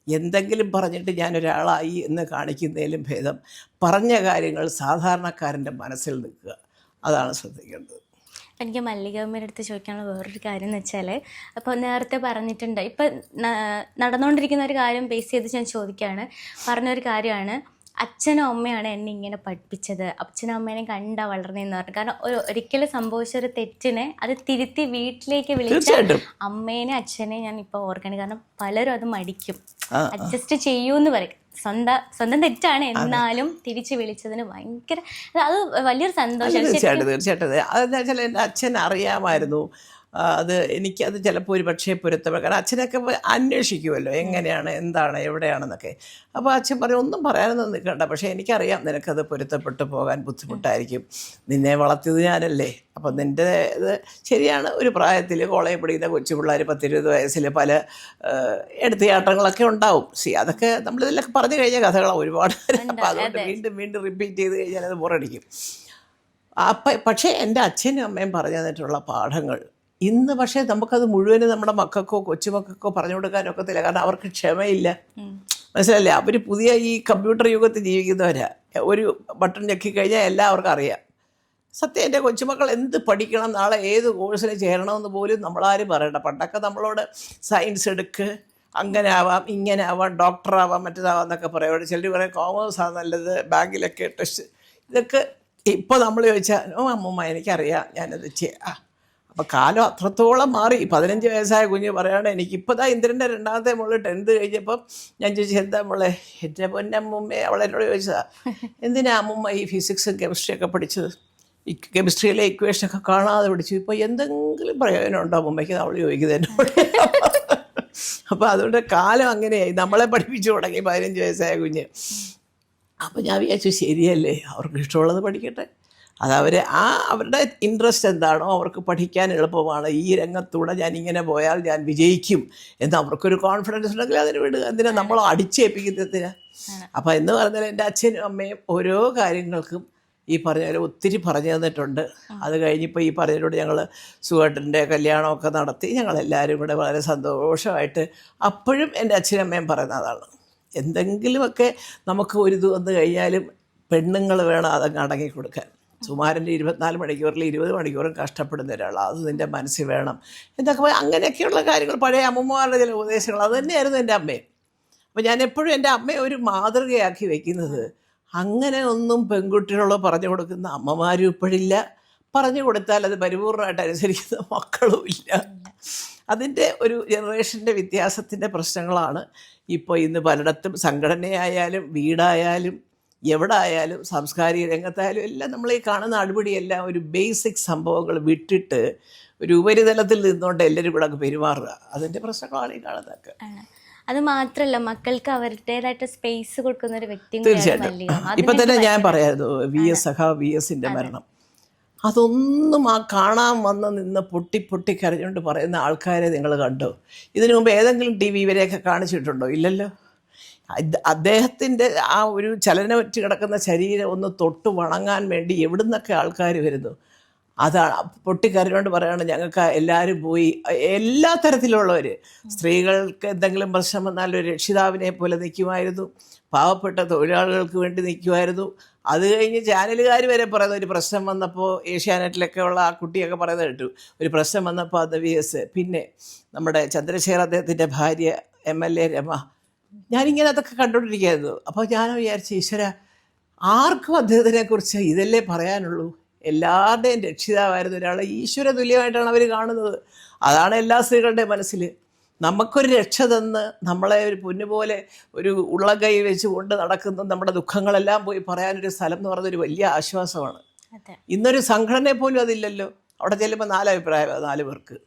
എന്തെങ്കിലും പറഞ്ഞിട്ട് ഞാനൊരാളായി എന്ന് കാണിക്കുന്നതിലും ഭേദം പറഞ്ഞ കാര്യങ്ങൾ സാധാരണക്കാരൻ്റെ മനസ്സിൽ നിൽക്കുക, അതാണ് ശ്രദ്ധിക്കേണ്ടത്. എനിക്ക് മല്ലികമ്മയുടെ അടുത്ത് ചോദിക്കാനുള്ള വേറൊരു കാര്യം എന്ന് വെച്ചാൽ, അപ്പോൾ നേരത്തെ പറഞ്ഞിട്ടുണ്ട്, ഇപ്പം നടന്നുകൊണ്ടിരിക്കുന്ന ഒരു കാര്യം ബേസ് ചെയ്ത് ഞാൻ ചോദിക്കുകയാണ്. പറഞ്ഞൊരു കാര്യമാണ്, അച്ഛനും അമ്മയാണ് എന്നെ ഇങ്ങനെ പഠിപ്പിച്ചത്, അച്ഛനും അമ്മേനെ കണ്ടാ വളർന്നതെന്ന് പറഞ്ഞു. കാരണം ഒരിക്കലും സംഭവിച്ചൊരു തെറ്റിനെ അത് തിരുത്തി വീട്ടിലേക്ക് വിളിച്ച അമ്മേനെ അച്ഛനെ ഞാൻ ഇപ്പോൾ ഓർക്കണം. കാരണം പലരും അത് മടിക്കും, അഡ്ജസ്റ്റ് ചെയ്യൂന്ന് പറയും. സ്വന്തം തെറ്റാണ്, എന്നാലും തിരിച്ചു വിളിച്ചതിന് ഭയങ്കര അത് വലിയൊരു സന്തോഷം. തീർച്ചയായിട്ടും അതെന്താ വെച്ചാൽ എൻ്റെ അച്ഛൻ അറിയാമായിരുന്നു അത്. എനിക്കത് ചിലപ്പോൾ ഒരു പക്ഷേ പൊരുത്തപ്പെടും. കാരണം അച്ഛനൊക്കെ അന്വേഷിക്കുമല്ലോ എങ്ങനെയാണ്, എന്താണ്, എവിടെയാണെന്നൊക്കെ. അപ്പോൾ അച്ഛൻ പറയും ഒന്നും പറയാനൊന്നും നിൽക്കണ്ട, പക്ഷേ എനിക്കറിയാം നിനക്കത് പൊരുത്തപ്പെട്ടു പോകാൻ ബുദ്ധിമുട്ടായിരിക്കും, നിന്നെ വളർത്തിയത് ഞാനല്ലേ. അപ്പം നിൻ്റെ ഇത് ശരിയാണ്. ഒരു പ്രായത്തിൽ കോളേജ് പഠിക്കുന്ന കൊച്ചു പിള്ളേർ 10-20 വയസ്സിൽ പല എടുത്തുചാട്ടങ്ങളൊക്കെ ഉണ്ടാവും. അതൊക്കെ നമ്മളിതിലൊക്കെ പറഞ്ഞു കഴിഞ്ഞ കഥകളാണ് ഒരുപാട്. അപ്പോൾ അതുകൊണ്ട് വീണ്ടും റിപ്പീറ്റ് ചെയ്ത് കഴിഞ്ഞാൽ അത് ബോറടിക്കും. പക്ഷേ എൻ്റെ അച്ഛനും അമ്മയും പറഞ്ഞു തന്നിട്ടുള്ള പാഠങ്ങൾ ഇന്ന് പക്ഷേ നമുക്കത് മുഴുവനും നമ്മുടെ മക്കൾക്കോ കൊച്ചുമക്കൾക്കോ പറഞ്ഞു കൊടുക്കാനൊക്കത്തില്ല. കാരണം അവർക്ക് ക്ഷമയില്ല, മനസ്സിലല്ലേ. അവർ പുതിയ ഈ കമ്പ്യൂട്ടർ യുഗത്തിൽ ജീവിക്കുന്നവരാ. ഒരു ബട്ടൺ ഞെക്കിക്കഴിഞ്ഞാൽ എല്ലാവർക്കും അറിയാം. സത്യം, എൻ്റെ കൊച്ചുമക്കൾ എന്ത് പഠിക്കണം, നാളെ ഏത് കോഴ്സിന് ചേരണമെന്ന് പോലും നമ്മളാരും പറയണ്ട. പണ്ടൊക്കെ നമ്മളോട് സയൻസ് എടുക്ക്, അങ്ങനെ ആവാം, ഇങ്ങനെ ആവാം, ഡോക്ടറാവാം, മറ്റേതാവാം എന്നൊക്കെ പറയും. ചിലർ പറയും കോമേഴ്സാണ് നല്ലത്, ബാങ്കിലൊക്കെ ടെസ്റ്റ്. ഇതൊക്കെ ഇപ്പോൾ നമ്മൾ ചോദിച്ചാൽ അമ്മൂമ്മ എനിക്കറിയാം, ഞാനത് ചെയ്യാം. അപ്പോൾ കാലം അത്രത്തോളം മാറി. 15 വയസ്സായ കുഞ്ഞ് പറയുകയാണ് എനിക്കിപ്പോൾ ഇന്ദ്രൻ്റെ 2ാമത്തെ മോള് 10th കഴിഞ്ഞപ്പം ഞാൻ ചോദിച്ചു എന്താ മോളെ, എൻ്റെ പൊന്നമ്മൂമ്മയെ അവളെന്നോട് ചോദിച്ചതാ, എന്തിനാ അമ്മൂമ്മ ഈ ഫിസിക്സും കെമിസ്ട്രിയൊക്കെ പഠിച്ചത്, ഈ കെമിസ്ട്രിയിലെ ഇക്വേഷനൊക്കെ കാണാതെ പഠിച്ചു, ഇപ്പോൾ എന്തെങ്കിലും പ്രയോജനം ഉണ്ടോ അമ്മൂമ്മയ്ക്ക്, അവൾ ചോദിക്കുന്നത് എന്നോട്. അപ്പോൾ അതുകൊണ്ട് കാലം അങ്ങനെയായി, നമ്മളെ പഠിപ്പിച്ചു തുടങ്ങി 15 വയസ്സായ കുഞ്ഞ്. അപ്പോൾ ഞാൻ വിചാരിച്ചു ശരിയല്ലേ, അവർക്ക് ഇഷ്ടമുള്ളത് പഠിക്കട്ടെ. അതവർ അവരുടെ ഇൻട്രസ്റ്റ് എന്താണോ അവർക്ക് പഠിക്കാൻ എളുപ്പമാണ്. ഈ രംഗത്തൂടെ ഞാൻ ഇങ്ങനെ പോയാൽ ഞാൻ വിജയിക്കും എന്ന് അവർക്കൊരു കോൺഫിഡൻസ് ഉണ്ടെങ്കിൽ അതിന് വിടുക. എന്തിനാ നമ്മൾ അടിച്ചേൽപ്പിക്കുന്നതിന്. അപ്പോൾ എന്ന് പറഞ്ഞാൽ എൻ്റെ അച്ഛനും അമ്മയും ഓരോ കാര്യങ്ങൾക്കും ഈ പറഞ്ഞ ഒത്തിരി പറഞ്ഞു തന്നിട്ടുണ്ട്. അത് കഴിഞ്ഞിപ്പോൾ ഈ പറഞ്ഞതിലൂടെ ഞങ്ങൾ സുഖേട്ടൻ്റെ കല്യാണമൊക്കെ നടത്തി ഞങ്ങളെല്ലാവരും കൂടെ വളരെ സന്തോഷമായിട്ട്. അപ്പോഴും എൻ്റെ അച്ഛനും അമ്മയും പറയുന്നതാണ്, എന്തെങ്കിലുമൊക്കെ നമുക്ക് ഒരു ഇത് വന്നു കഴിഞ്ഞാലും പെണ്ണുങ്ങൾ വേണം അതങ്ങ് അടങ്ങി കൊടുക്കാൻ. സുമാരൻ്റെ 24 മണിക്കൂറിൽ 20 മണിക്കൂറും കഷ്ടപ്പെടുന്ന ഒരാളാണ്, അത് നിൻ്റെ മനസ്സിൽ വേണം എന്തൊക്കെ അങ്ങനെയൊക്കെയുള്ള കാര്യങ്ങൾ. പഴയ അമ്മമാരുടെ ചില ഉപദേശങ്ങൾ അത് തന്നെയായിരുന്നു എൻ്റെ അമ്മയും. അപ്പോൾ ഞാൻ എപ്പോഴും എൻ്റെ അമ്മയെ ഒരു മാതൃകയാക്കി വയ്ക്കുന്നത്, അങ്ങനെ ഒന്നും പെൺകുട്ടികളോ പറഞ്ഞു കൊടുക്കുന്ന അമ്മമാരും ഇപ്പോഴില്ല, പറഞ്ഞു കൊടുത്താൽ അത് പരിപൂർണമായിട്ട് അനുസരിക്കുന്ന മക്കളും ഇല്ല. അതിൻ്റെ ഒരു ജനറേഷൻ്റെ വ്യത്യാസത്തിൻ്റെ പ്രശ്നങ്ങളാണ് ഇപ്പോൾ ഇന്ന് പലയിടത്തും. സംഘടനയായാലും വീടായാലും എവിടെ ആയാലും സാംസ്കാരിക രംഗത്തായാലും എല്ലാം നമ്മൾ ഈ കാണുന്ന അടിപൊളിയെല്ലാം ഒരു ബേസിക് സംഭവങ്ങൾ വിട്ടിട്ട് ഒരു ഉപരിതലത്തിൽ നിന്നുകൊണ്ട് എല്ലാവരും കൂടെ അങ്ങ് പെരുമാറുക. അതിൻ്റെ പ്രശ്നങ്ങളാണ് ഈ കാണുന്നതൊക്കെ. അത് മാത്രമല്ല മക്കൾക്ക് അവരുടേതായിട്ട് സ്പേസ് കൊടുക്കുന്ന ഒരു വ്യക്തി. തീർച്ചയായിട്ടും ഇപ്പം തന്നെ ഞാൻ പറയായിരുന്നു VS മരണം, അതൊന്നും കാണാൻ വന്ന് നിന്ന് പൊട്ടി കരഞ്ഞുകൊണ്ട് പറയുന്ന ആൾക്കാരെ നിങ്ങൾ കണ്ടോ? ഇതിനു മുമ്പ് ഏതെങ്കിലും TV ഇവരെയൊക്കെ കാണിച്ചിട്ടുണ്ടോ? ഇല്ലല്ലോ. അദ്ദേഹത്തിൻ്റെ ആ ഒരു ചലനമറ്റ് കിടക്കുന്ന ശരീരം ഒന്ന് തൊട്ട് വണങ്ങാൻ വേണ്ടി എവിടുന്നൊക്കെ ആൾക്കാർ വരുന്നു. അതാണ് പൊട്ടിക്കരഞ്ഞുകൊണ്ട് പറയുകയാണ് ഞങ്ങൾക്ക് എല്ലാവരും പോയി. എല്ലാ തരത്തിലുള്ളവർ, സ്ത്രീകൾക്ക് എന്തെങ്കിലും പ്രശ്നം വന്നാൽ ഒരു രക്ഷിതാവിനെ പോലെ നിൽക്കുമായിരുന്നു, പാവപ്പെട്ട തൊഴിലാളികൾക്ക് വേണ്ടി നിൽക്കുമായിരുന്നു. അത് കഴിഞ്ഞ് ചാനലുകാർ വരെ പറയുന്ന ഒരു പ്രശ്നം വന്നപ്പോൾ, ഏഷ്യാനെറ്റിലൊക്കെ ഉള്ള ആ കുട്ടിയൊക്കെ പറയുന്നത് കേട്ടു, ഒരു പ്രശ്നം വന്നപ്പോൾ അത് VS. പിന്നെ നമ്മുടെ ചന്ദ്രശേഖർ അദ്ദേഹത്തിൻ്റെ ഭാര്യ MLA രമ, ഞാനിങ്ങനെ അതൊക്കെ കണ്ടുകൊണ്ടിരിക്കുകയായിരുന്നു. അപ്പോൾ ഞാൻ വിചാരിച്ചു ഈശ്വര, ആർക്കും അദ്ദേഹത്തിനെക്കുറിച്ച് ഇതല്ലേ പറയാനുള്ളൂ. എല്ലാവരുടെയും രക്ഷിതാവായിരുന്നു ഒരാളെ, ഈശ്വര തുല്യമായിട്ടാണ് അവർ കാണുന്നത്. അതാണ് എല്ലാ സ്ത്രീകളുടെയും മനസ്സിൽ. നമുക്കൊരു രക്ഷ തന്ന് നമ്മളെ ഒരു പൊന്നുപോലെ ഒരു ഉള്ളകൈ വെച്ച് കൊണ്ട് നടക്കുന്ന നമ്മുടെ ദുഃഖങ്ങളെല്ലാം പോയി പറയാനൊരു സ്ഥലം എന്ന് പറയുന്നൊരു വലിയ ആശ്വാസമാണ്. ഇന്നൊരു സംഘടനയെ പോലും അതില്ലല്ലോ. അവിടെ ചെല്ലുമ്പോൾ 4 അഭിപ്രായം 4 പേർക്ക്.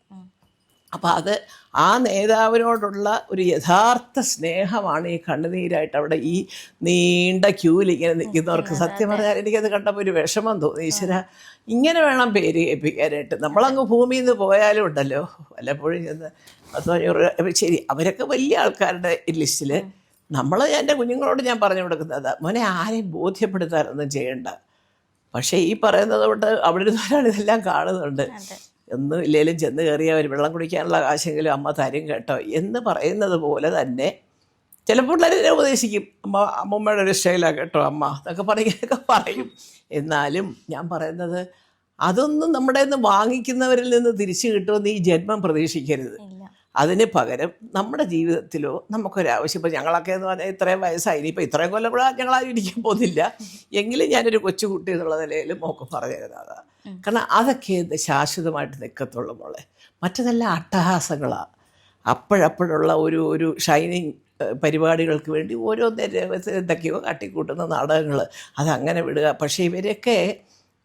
അപ്പോൾ അത് ആ നേതാവിനോടുള്ള ഒരു യഥാർത്ഥ സ്നേഹമാണ് ഈ കണ്ണുനീരായിട്ട് അവിടെ ഈ നീണ്ട ക്യൂവിൽ ഇങ്ങനെ നിൽക്കുന്നവർക്ക്. സത്യം പറഞ്ഞാൽ എനിക്കത് കണ്ടപ്പോൾ ഒരു വിഷമം തോന്നി. ഈശ്വര, ഇങ്ങനെ വേണം പേര് കേൾപ്പിക്കാനായിട്ട്. നമ്മളങ്ങ് ഭൂമിയിൽ നിന്ന് പോയാലും ഉണ്ടല്ലോ വല്ലപ്പോഴും ചെന്ന് 10-500 ശരി, അവരൊക്കെ വലിയ ആൾക്കാരുടെ ലിസ്റ്റിൽ. എൻ്റെ കുഞ്ഞുങ്ങളോട് ഞാൻ പറഞ്ഞു കൊടുക്കുന്നത്, മോനെ ആരെയും ബോധ്യപ്പെടുത്താനൊന്നും ചെയ്യണ്ട. പക്ഷേ ഈ പറയുന്നത് കൊണ്ട് അവിടെ ഒരാൾ ഇതെല്ലാം കാണുന്നുണ്ട്. ഒന്നും ഇല്ലെങ്കിലും ചെന്ന് കയറിയ ഒരു വെള്ളം കുടിക്കാനുള്ള കാശെങ്കിലും അമ്മ തരും കേട്ടോ എന്ന് പറയുന്നത് പോലെ തന്നെ ചിലപ്പോൾ പിള്ളേരെ ഉപദേശിക്കും, അമ്മൂമ്മയുടെ ഒരു സ്റ്റൈലാണ് കേട്ടോ അമ്മ എന്നൊക്കെ പറയും. എന്നാലും ഞാൻ പറയുന്നത് അതൊന്നും നമ്മുടെ നിന്ന് വാങ്ങിക്കുന്നവരിൽ നിന്ന് തിരിച്ചു കിട്ടുമെന്ന് ഈ ജന്മം പ്രതീക്ഷിക്കരുത്. അതിന് പകരം നമ്മുടെ ജീവിതത്തിലോ നമുക്കൊരാവശ്യം, ഇപ്പോൾ ഞങ്ങളൊക്കെ എന്ന് പറഞ്ഞാൽ ഇത്രയും വയസ്സായി, ഇനിയിപ്പോൾ ഇത്രയും കൊല്ലം കൂടെ ഞങ്ങളാരും ഇരിക്കാൻ പോകുന്നില്ല, എങ്കിലും ഞാനൊരു കൊച്ചുകുട്ടി എന്നുള്ള നിലയിൽ മോക്ക് പറഞ്ഞു തരുന്നതാണ്. കാരണം അതൊക്കെ ശാശ്വതമായിട്ട് നിൽക്കത്തുള്ളൂ മോളെ. മറ്റതെല്ലാം അട്ടഹാസങ്ങളാണ്. അപ്പോഴപ്പോഴുള്ള ഒരു ഷൈനിങ് പരിപാടികൾക്ക് വേണ്ടി എന്തൊക്കെയോ കാട്ടിക്കൂട്ടുന്ന നാടകങ്ങൾ, അതങ്ങനെ വിടുക. പക്ഷേ ഇവരെയൊക്കെ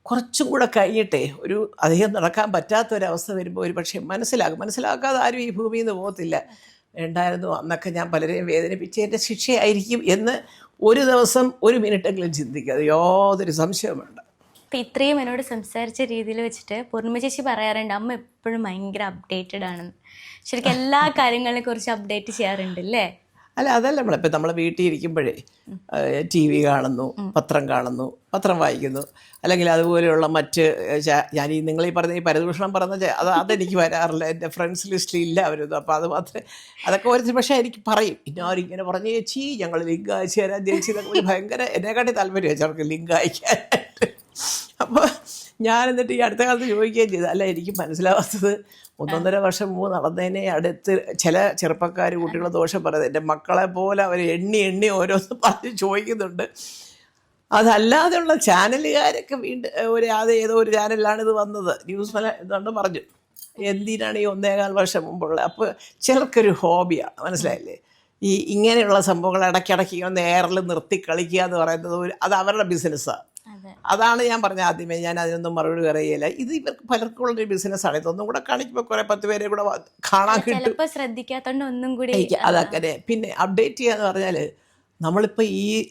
കുറച്ചും കൂടെ കഴിഞ്ഞിട്ടേ ഒരു അധികം നടക്കാൻ പറ്റാത്തൊരവസ്ഥ വരുമ്പോൾ ഒരു പക്ഷേ മനസ്സിലാക്കാതെ ആരും ഈ ഭൂമിയിൽ നിന്ന് പോകത്തില്ല. വേണ്ടായിരുന്നു അന്നൊക്കെ ഞാൻ പലരെയും വേദനിപ്പിച്ചതിൻ്റെ ശിക്ഷയായിരിക്കും എന്ന് ഒരു ദിവസം ഒരു മിനിറ്റെങ്കിലും ചിന്തിക്കുക, അത് യാതൊരു സംശയവും വേണ്ട. അപ്പം ഇത്രയും എന്നോട് സംസാരിച്ച രീതിയിൽ വെച്ചിട്ട് പൂർണ്ണിമ ചേച്ചി പറയാറുണ്ട് അമ്മ എപ്പോഴും ഭയങ്കര അപ്ഡേറ്റഡ് ആണെന്ന്. ശരിക്കും എല്ലാ കാര്യങ്ങളെ കുറിച്ച് അപ്ഡേറ്റ് ചെയ്യാറുണ്ട് അല്ലേ? അല്ല, അതല്ല നമ്മളിപ്പോൾ നമ്മൾ വീട്ടിൽ ഇരിക്കുമ്പോഴേ TV കാണുന്നു, പത്രം വായിക്കുന്നു, അല്ലെങ്കിൽ അതുപോലെയുള്ള മറ്റ് ഞാൻ നിങ്ങളീ പറഞ്ഞ ഈ പരദൂഷണം പറഞ്ഞ അതെനിക്ക് വരാറില്ല, എൻ്റെ ഫ്രണ്ട്സ് ലിസ്റ്റിലില്ല അവരൊന്നും. അപ്പോൾ അത് മാത്രമേ അതൊക്കെ ഒരു പക്ഷേ എനിക്ക് പറയും, ഇന്നാരിങ്ങനെ പറഞ്ഞ് ചേച്ചി ഞങ്ങൾ ലിങ്ക് അയച്ചു തരാൻ ചേച്ചി എന്നൊക്കെ ഭയങ്കര എന്നെക്കാട്ടി താല്പര്യം അവർക്ക് ലിങ്ക് അയക്കാനായിട്ട്. അപ്പോൾ ഞാൻ എന്നിട്ട് ഈ അടുത്ത കാലത്ത് ചോദിക്കുകയും ചെയ്തു, അല്ല എനിക്ക് മനസ്സിലാവാത്തത് 1.5 വർഷം മുമ്പ് നടന്നതിനെ അടുത്ത് ചില ചെറുപ്പക്കാർ കുട്ടികളെ ദോഷം പറയുന്നത് എൻ്റെ മക്കളെ പോലെ അവർ എണ്ണി ഓരോന്ന് പറഞ്ഞ് ചോദിക്കുന്നുണ്ട്. അതല്ലാതെയുള്ള ചാനലുകാരൊക്കെ വീണ്ടും ഏതോ ഒരു ചാനലിലാണ് ഇത് വന്നത്, ന്യൂസ് മല എന്നുകൊണ്ട് പറഞ്ഞു എന്തിനാണ് ഈ 1.25 വർഷം മുമ്പുള്ള. അപ്പോൾ ചിലർക്കൊരു ഹോബിയാണ്, മനസ്സിലായില്ലേ? ഇങ്ങനെയുള്ള സംഭവങ്ങൾ ഇടയ്ക്കിടയ്ക്ക് ഒന്ന് എയറിൽ നിർത്തി കളിക്കുക എന്ന് പറയുന്നത് അത് അവരുടെ ബിസിനസ്സാണ്. അതാണ് ഞാൻ പറഞ്ഞ ആദ്യമേ, ഞാൻ അതിനൊന്നും മറുപടി പറയുകയില്ല. ഇത് ഇവർക്ക് പലർക്കുള്ളൊരു ബിസിനസ്സാണ്. ഇതൊന്നും കൂടെ കാണിക്കുമ്പോൾ കുറേ 10 പേരെ കൂടെ കാണാൻ കിട്ടും, ശ്രദ്ധിക്കാത്തോണ്ട് ഒന്നും കൂടി അതങ്ങനെ. പിന്നെ അപ്ഡേറ്റ് ചെയ്യാന്ന് പറഞ്ഞാൽ നമ്മളിപ്പോൾ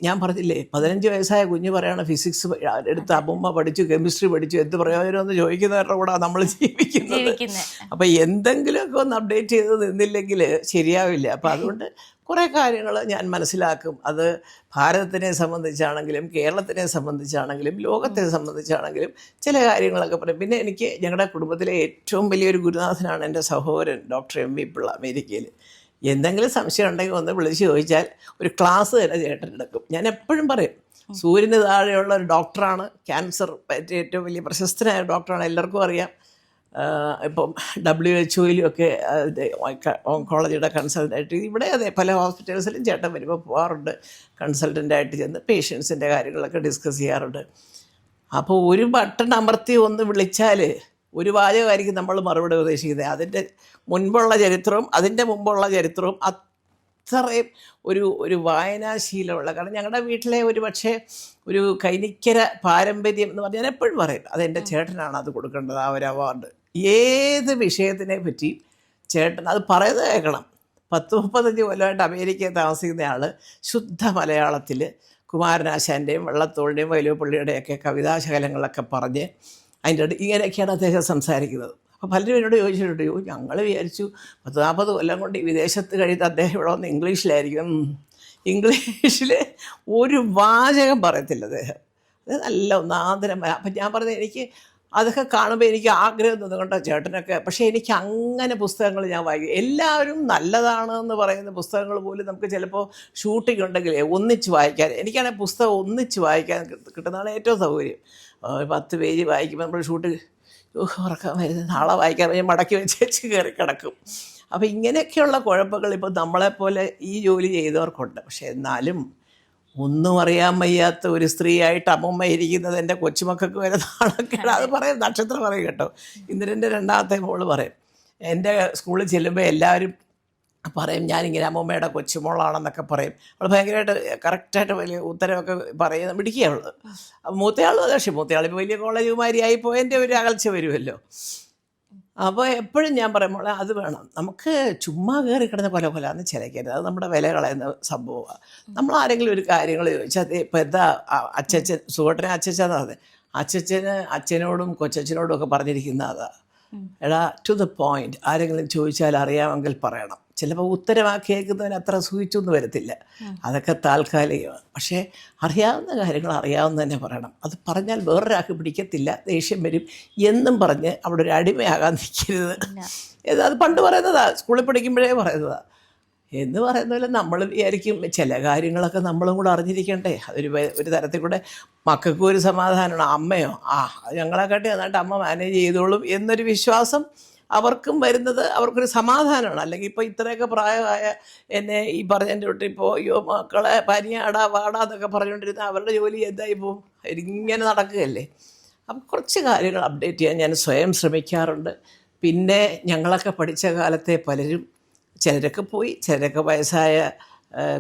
ഞാൻ പറഞ്ഞില്ലേ 15 വയസ്സായ കുഞ്ഞ് പറയാണ് ഫിസിക്സ് എടുത്ത് അമ്മൂമ്മ പഠിച്ചു, കെമിസ്ട്രി പഠിച്ചു, എന്ത് പ്രയോജനമെന്ന് ചോദിക്കുന്നവരുടെ കൂടെ നമ്മൾ ജീവിക്കുന്നത്. അപ്പോൾ എന്തെങ്കിലുമൊക്കെ ഒന്ന് അപ്ഡേറ്റ് ചെയ്ത് നിന്നില്ലെങ്കിൽ ശരിയാവില്ല. അപ്പോൾ അതുകൊണ്ട് കുറേ കാര്യങ്ങൾ ഞാൻ മനസ്സിലാക്കും. അത് ഭാരതത്തിനെ സംബന്ധിച്ചാണെങ്കിലും കേരളത്തിനെ സംബന്ധിച്ചാണെങ്കിലും ലോകത്തെ സംബന്ധിച്ചാണെങ്കിലും ചില കാര്യങ്ങളൊക്കെ പറയും. പിന്നെ എനിക്ക് ഞങ്ങളുടെ കുടുംബത്തിലെ ഏറ്റവും വലിയൊരു ഗുരുനാഥനാണ് എൻ്റെ സഹോദരൻ ഡോക്ടർ MV പിള്ള, അമേരിക്കയിൽ. എന്തെങ്കിലും സംശയം ഉണ്ടെങ്കിൽ ഒന്ന് വിളിച്ച് ചോദിച്ചാൽ ഒരു ക്ലാസ് തന്നെ ചേട്ടനെടുക്കും. ഞാൻ എപ്പോഴും പറയും, സൂര്യന് താഴെയുള്ള ഒരു ഡോക്ടറാണ്, ക്യാൻസർ പറ്റിയ ഏറ്റവും വലിയ പ്രശസ്തനായ ഡോക്ടറാണ്, എല്ലാവർക്കും അറിയാം. ഇപ്പം WHO ഒക്കെ ഓങ്കോളജിയുടെ കൺസൾട്ടൻ്റായിട്ട് ഇവിടെ അതെ പല ഹോസ്പിറ്റൽസിലും ചേട്ടൻ വരുമ്പോൾ പോകാറുണ്ട്. കൺസൾട്ടൻ്റായിട്ട് ചെന്ന് പേഷ്യൻസിൻ്റെ കാര്യങ്ങളൊക്കെ ഡിസ്കസ് ചെയ്യാറുണ്ട്. അപ്പോൾ ഒരു ബട്ടൺ അമർത്തി ഒന്ന് വിളിച്ചാൽ ഒരു വാചകമായിരിക്കും നമ്മൾ മറുപടി ഉദ്ദേശിക്കുന്നത്. അതിൻ്റെ മുൻപുള്ള ചരിത്രവും അതിൻ്റെ മുമ്പുള്ള ചരിത്രവും അത്രയും ഒരു വായനാശീലമുള്ള, കാരണം ഞങ്ങളുടെ വീട്ടിലെ ഒരു പക്ഷേ ഒരു കൈനിക്കര പാരമ്പര്യം എന്ന് പറഞ്ഞാൽ ഞാൻ എപ്പോഴും പറയും അതെൻ്റെ ചേട്ടനാണ് അത് കൊടുക്കേണ്ടത്, ആ ഒരു അവാർഡ്. ഏത് വിഷയത്തിനെ പറ്റി ചേട്ടൻ അത് പറയുന്നത് കേൾക്കണം. 10-35 കൊല്ലമായിട്ട് അമേരിക്കയിൽ താമസിക്കുന്ന ആൾ ശുദ്ധ മലയാളത്തിൽ കുമാരനാശാൻ്റെയും വള്ളത്തോളിൻ്റെയും വൈലോപ്പള്ളിയുടെയൊക്കെ കവിതാശകലങ്ങളൊക്കെ പറഞ്ഞ് അതിൻ്റെ ഇങ്ങനെയൊക്കെയാണ് അദ്ദേഹം സംസാരിക്കുന്നത്. അപ്പോൾ പലരും എന്നോട് ചോദിച്ചിട്ടുണ്ട്, ഞങ്ങൾ വിചാരിച്ചു 30-40 കൊല്ലം കൊണ്ട് ഈ വിദേശത്ത് കഴിയുന്ന അദ്ദേഹം ഇവിടെ വന്ന് ഇംഗ്ലീഷിലായിരിക്കും. ഇംഗ്ലീഷിൽ ഒരു വാചകം പറയത്തില്ല അദ്ദേഹം, അത് നല്ല ഒന്നാന്തരം. അപ്പം ഞാൻ പറഞ്ഞത് എനിക്ക് അതൊക്കെ കാണുമ്പോൾ എനിക്ക് ആഗ്രഹം തോന്നുന്നുണ്ടോ ചേട്ടനൊക്കെ. പക്ഷേ എനിക്ക് അങ്ങനെ പുസ്തകങ്ങൾ ഞാൻ വായിക്കും. എല്ലാവരും നല്ലതാണ് എന്ന് പറയുന്ന പുസ്തകങ്ങൾ പോലും നമുക്ക് ചിലപ്പോൾ ഷൂട്ടിംഗ് ഉണ്ടെങ്കിൽ ഒന്നിച്ച് വായിക്കാൻ, എനിക്കാണെങ്കിൽ പുസ്തകം ഒന്നിച്ച് വായിക്കാൻ കിട്ടുന്നതാണ് ഏറ്റവും സൗകര്യം. 10 പേജ് വായിക്കുമ്പോൾ നമ്മൾ ഷൂട്ട് ഉറക്കാൻ വരുന്നത് നാളെ വായിക്കാൻ മടക്കി വെച്ച് കയറി കിടക്കും. അപ്പോൾ ഇങ്ങനെയൊക്കെയുള്ള കുഴപ്പങ്ങൾ ഇപ്പോൾ നമ്മളെപ്പോലെ ഈ ജോലി ചെയ്തവർക്കുണ്ട്. പക്ഷേ എന്നാലും ഒന്നും അറിയാൻ വയ്യാത്ത ഒരു സ്ത്രീയായിട്ട് അമ്മമ്മ ഇരിക്കുന്നത് എൻ്റെ കൊച്ചുമക്കൾക്ക് വരെ നാളൊക്കെയാണ്. അത് പറയും, നക്ഷത്രം പറയും കേട്ടോ. ഇന്ദ്രൻ്റെ 2ാമത്തെ മോള് പറയും, എൻ്റെ സ്കൂളിൽ ചെല്ലുമ്പോൾ എല്ലാവരും പറയും ഞാനിങ്ങനെ അമ്മമ്മയുടെ കൊച്ചുമോളാണെന്നൊക്കെ പറയും. അവൾ ഭയങ്കരമായിട്ട് കറക്റ്റായിട്ട് വലിയ ഉത്തരവൊക്കെ പറയുന്ന മിടിക്കുകയുള്ളൂ. അപ്പോൾ മൂത്തയാൾ പക്ഷേ മൂത്തയാളിപ്പോൾ വലിയ കോളേജുമാരിയായി പോയതിൻ്റെ ഒരു അകൽച്ച വരുമല്ലോ. അപ്പോൾ എപ്പോഴും ഞാൻ പറയുമ്പോൾ അത് വേണം, നമുക്ക് ചുമ്മാ കയറി കിടന്ന കൊല എന്ന് ചിലക്കരുത്, അത് നമ്മുടെ വില കളയുന്ന സംഭവമാണ്. നമ്മൾ ആരെങ്കിലും ഒരു കാര്യങ്ങൾ ചോദിച്ചാൽ ഇപ്പോൾ എന്താ അച്ഛൻ സുഹൃത്തിനെ അച്ഛനാണ്, അച്ഛനോടും കൊച്ചച്ഛനോടും ഒക്കെ പറഞ്ഞിരിക്കുന്ന അതാ, എടാ ടു ദ പോയിന്റ്, ആരെങ്കിലും ചോദിച്ചാൽ അറിയാമെങ്കിൽ പറയണം. ചിലപ്പോൾ ഉത്തരം ആ കേൾക്കുന്നവന് അത്ര സൂചിച്ചൊന്നും വരത്തില്ല, അതൊക്കെ താൽക്കാലികമാണ്. പക്ഷേ അറിയാവുന്ന കാര്യങ്ങൾ അറിയാവുന്ന തന്നെ പറയണം. അത് പറഞ്ഞാൽ വേറൊരാൾക്ക് പിടിക്കത്തില്ല, ദേഷ്യം വരും എന്നും പറഞ്ഞ് അവിടെ ഒരു അടിമയാകാൻ നിൽക്കരുത്. അത് പണ്ട് പറയുന്നതാണ്, സ്കൂളിൽ പഠിക്കുമ്പോഴേ പറയുന്നതാണ്. എന്ന് പറയുന്ന പോലെ നമ്മൾ വിചാരിക്കും ചില കാര്യങ്ങളൊക്കെ നമ്മളും കൂടെ അറിഞ്ഞിരിക്കണ്ടേ. ഒരു തരത്തിൽ കൂടെ മക്കൾക്കും ഒരു സമാധാനമാണ്. അമ്മയോ ഞങ്ങളെക്കാട്ടി നന്നായിട്ട് അമ്മ മാനേജ് ചെയ്തോളും എന്നൊരു വിശ്വാസം അവർക്കും വരുന്നത് അവർക്കൊരു സമാധാനമാണ്. അല്ലെങ്കിൽ ഇപ്പോൾ ഇത്രയൊക്കെ പ്രായമായ എന്നെ ഈ പറഞ്ഞതിൻ്റെ തൊട്ട് ഇപ്പോൾ അയ്യോ മക്കളെ പനിയാടാ വാടാ എന്നൊക്കെ പറഞ്ഞുകൊണ്ടിരുന്ന അവരുടെ ജോലി എന്തായി പോവും, ഇങ്ങനെ നടക്കുകയല്ലേ. അപ്പം കുറച്ച് കാര്യങ്ങൾ അപ്ഡേറ്റ് ചെയ്യാൻ ഞാൻ സ്വയം ശ്രമിക്കാറുണ്ട്. പിന്നെ ഞങ്ങളൊക്കെ പഠിച്ച കാലത്തെ പലരും, ചിലരൊക്കെ പോയി, ചിലരൊക്കെ വയസ്സായ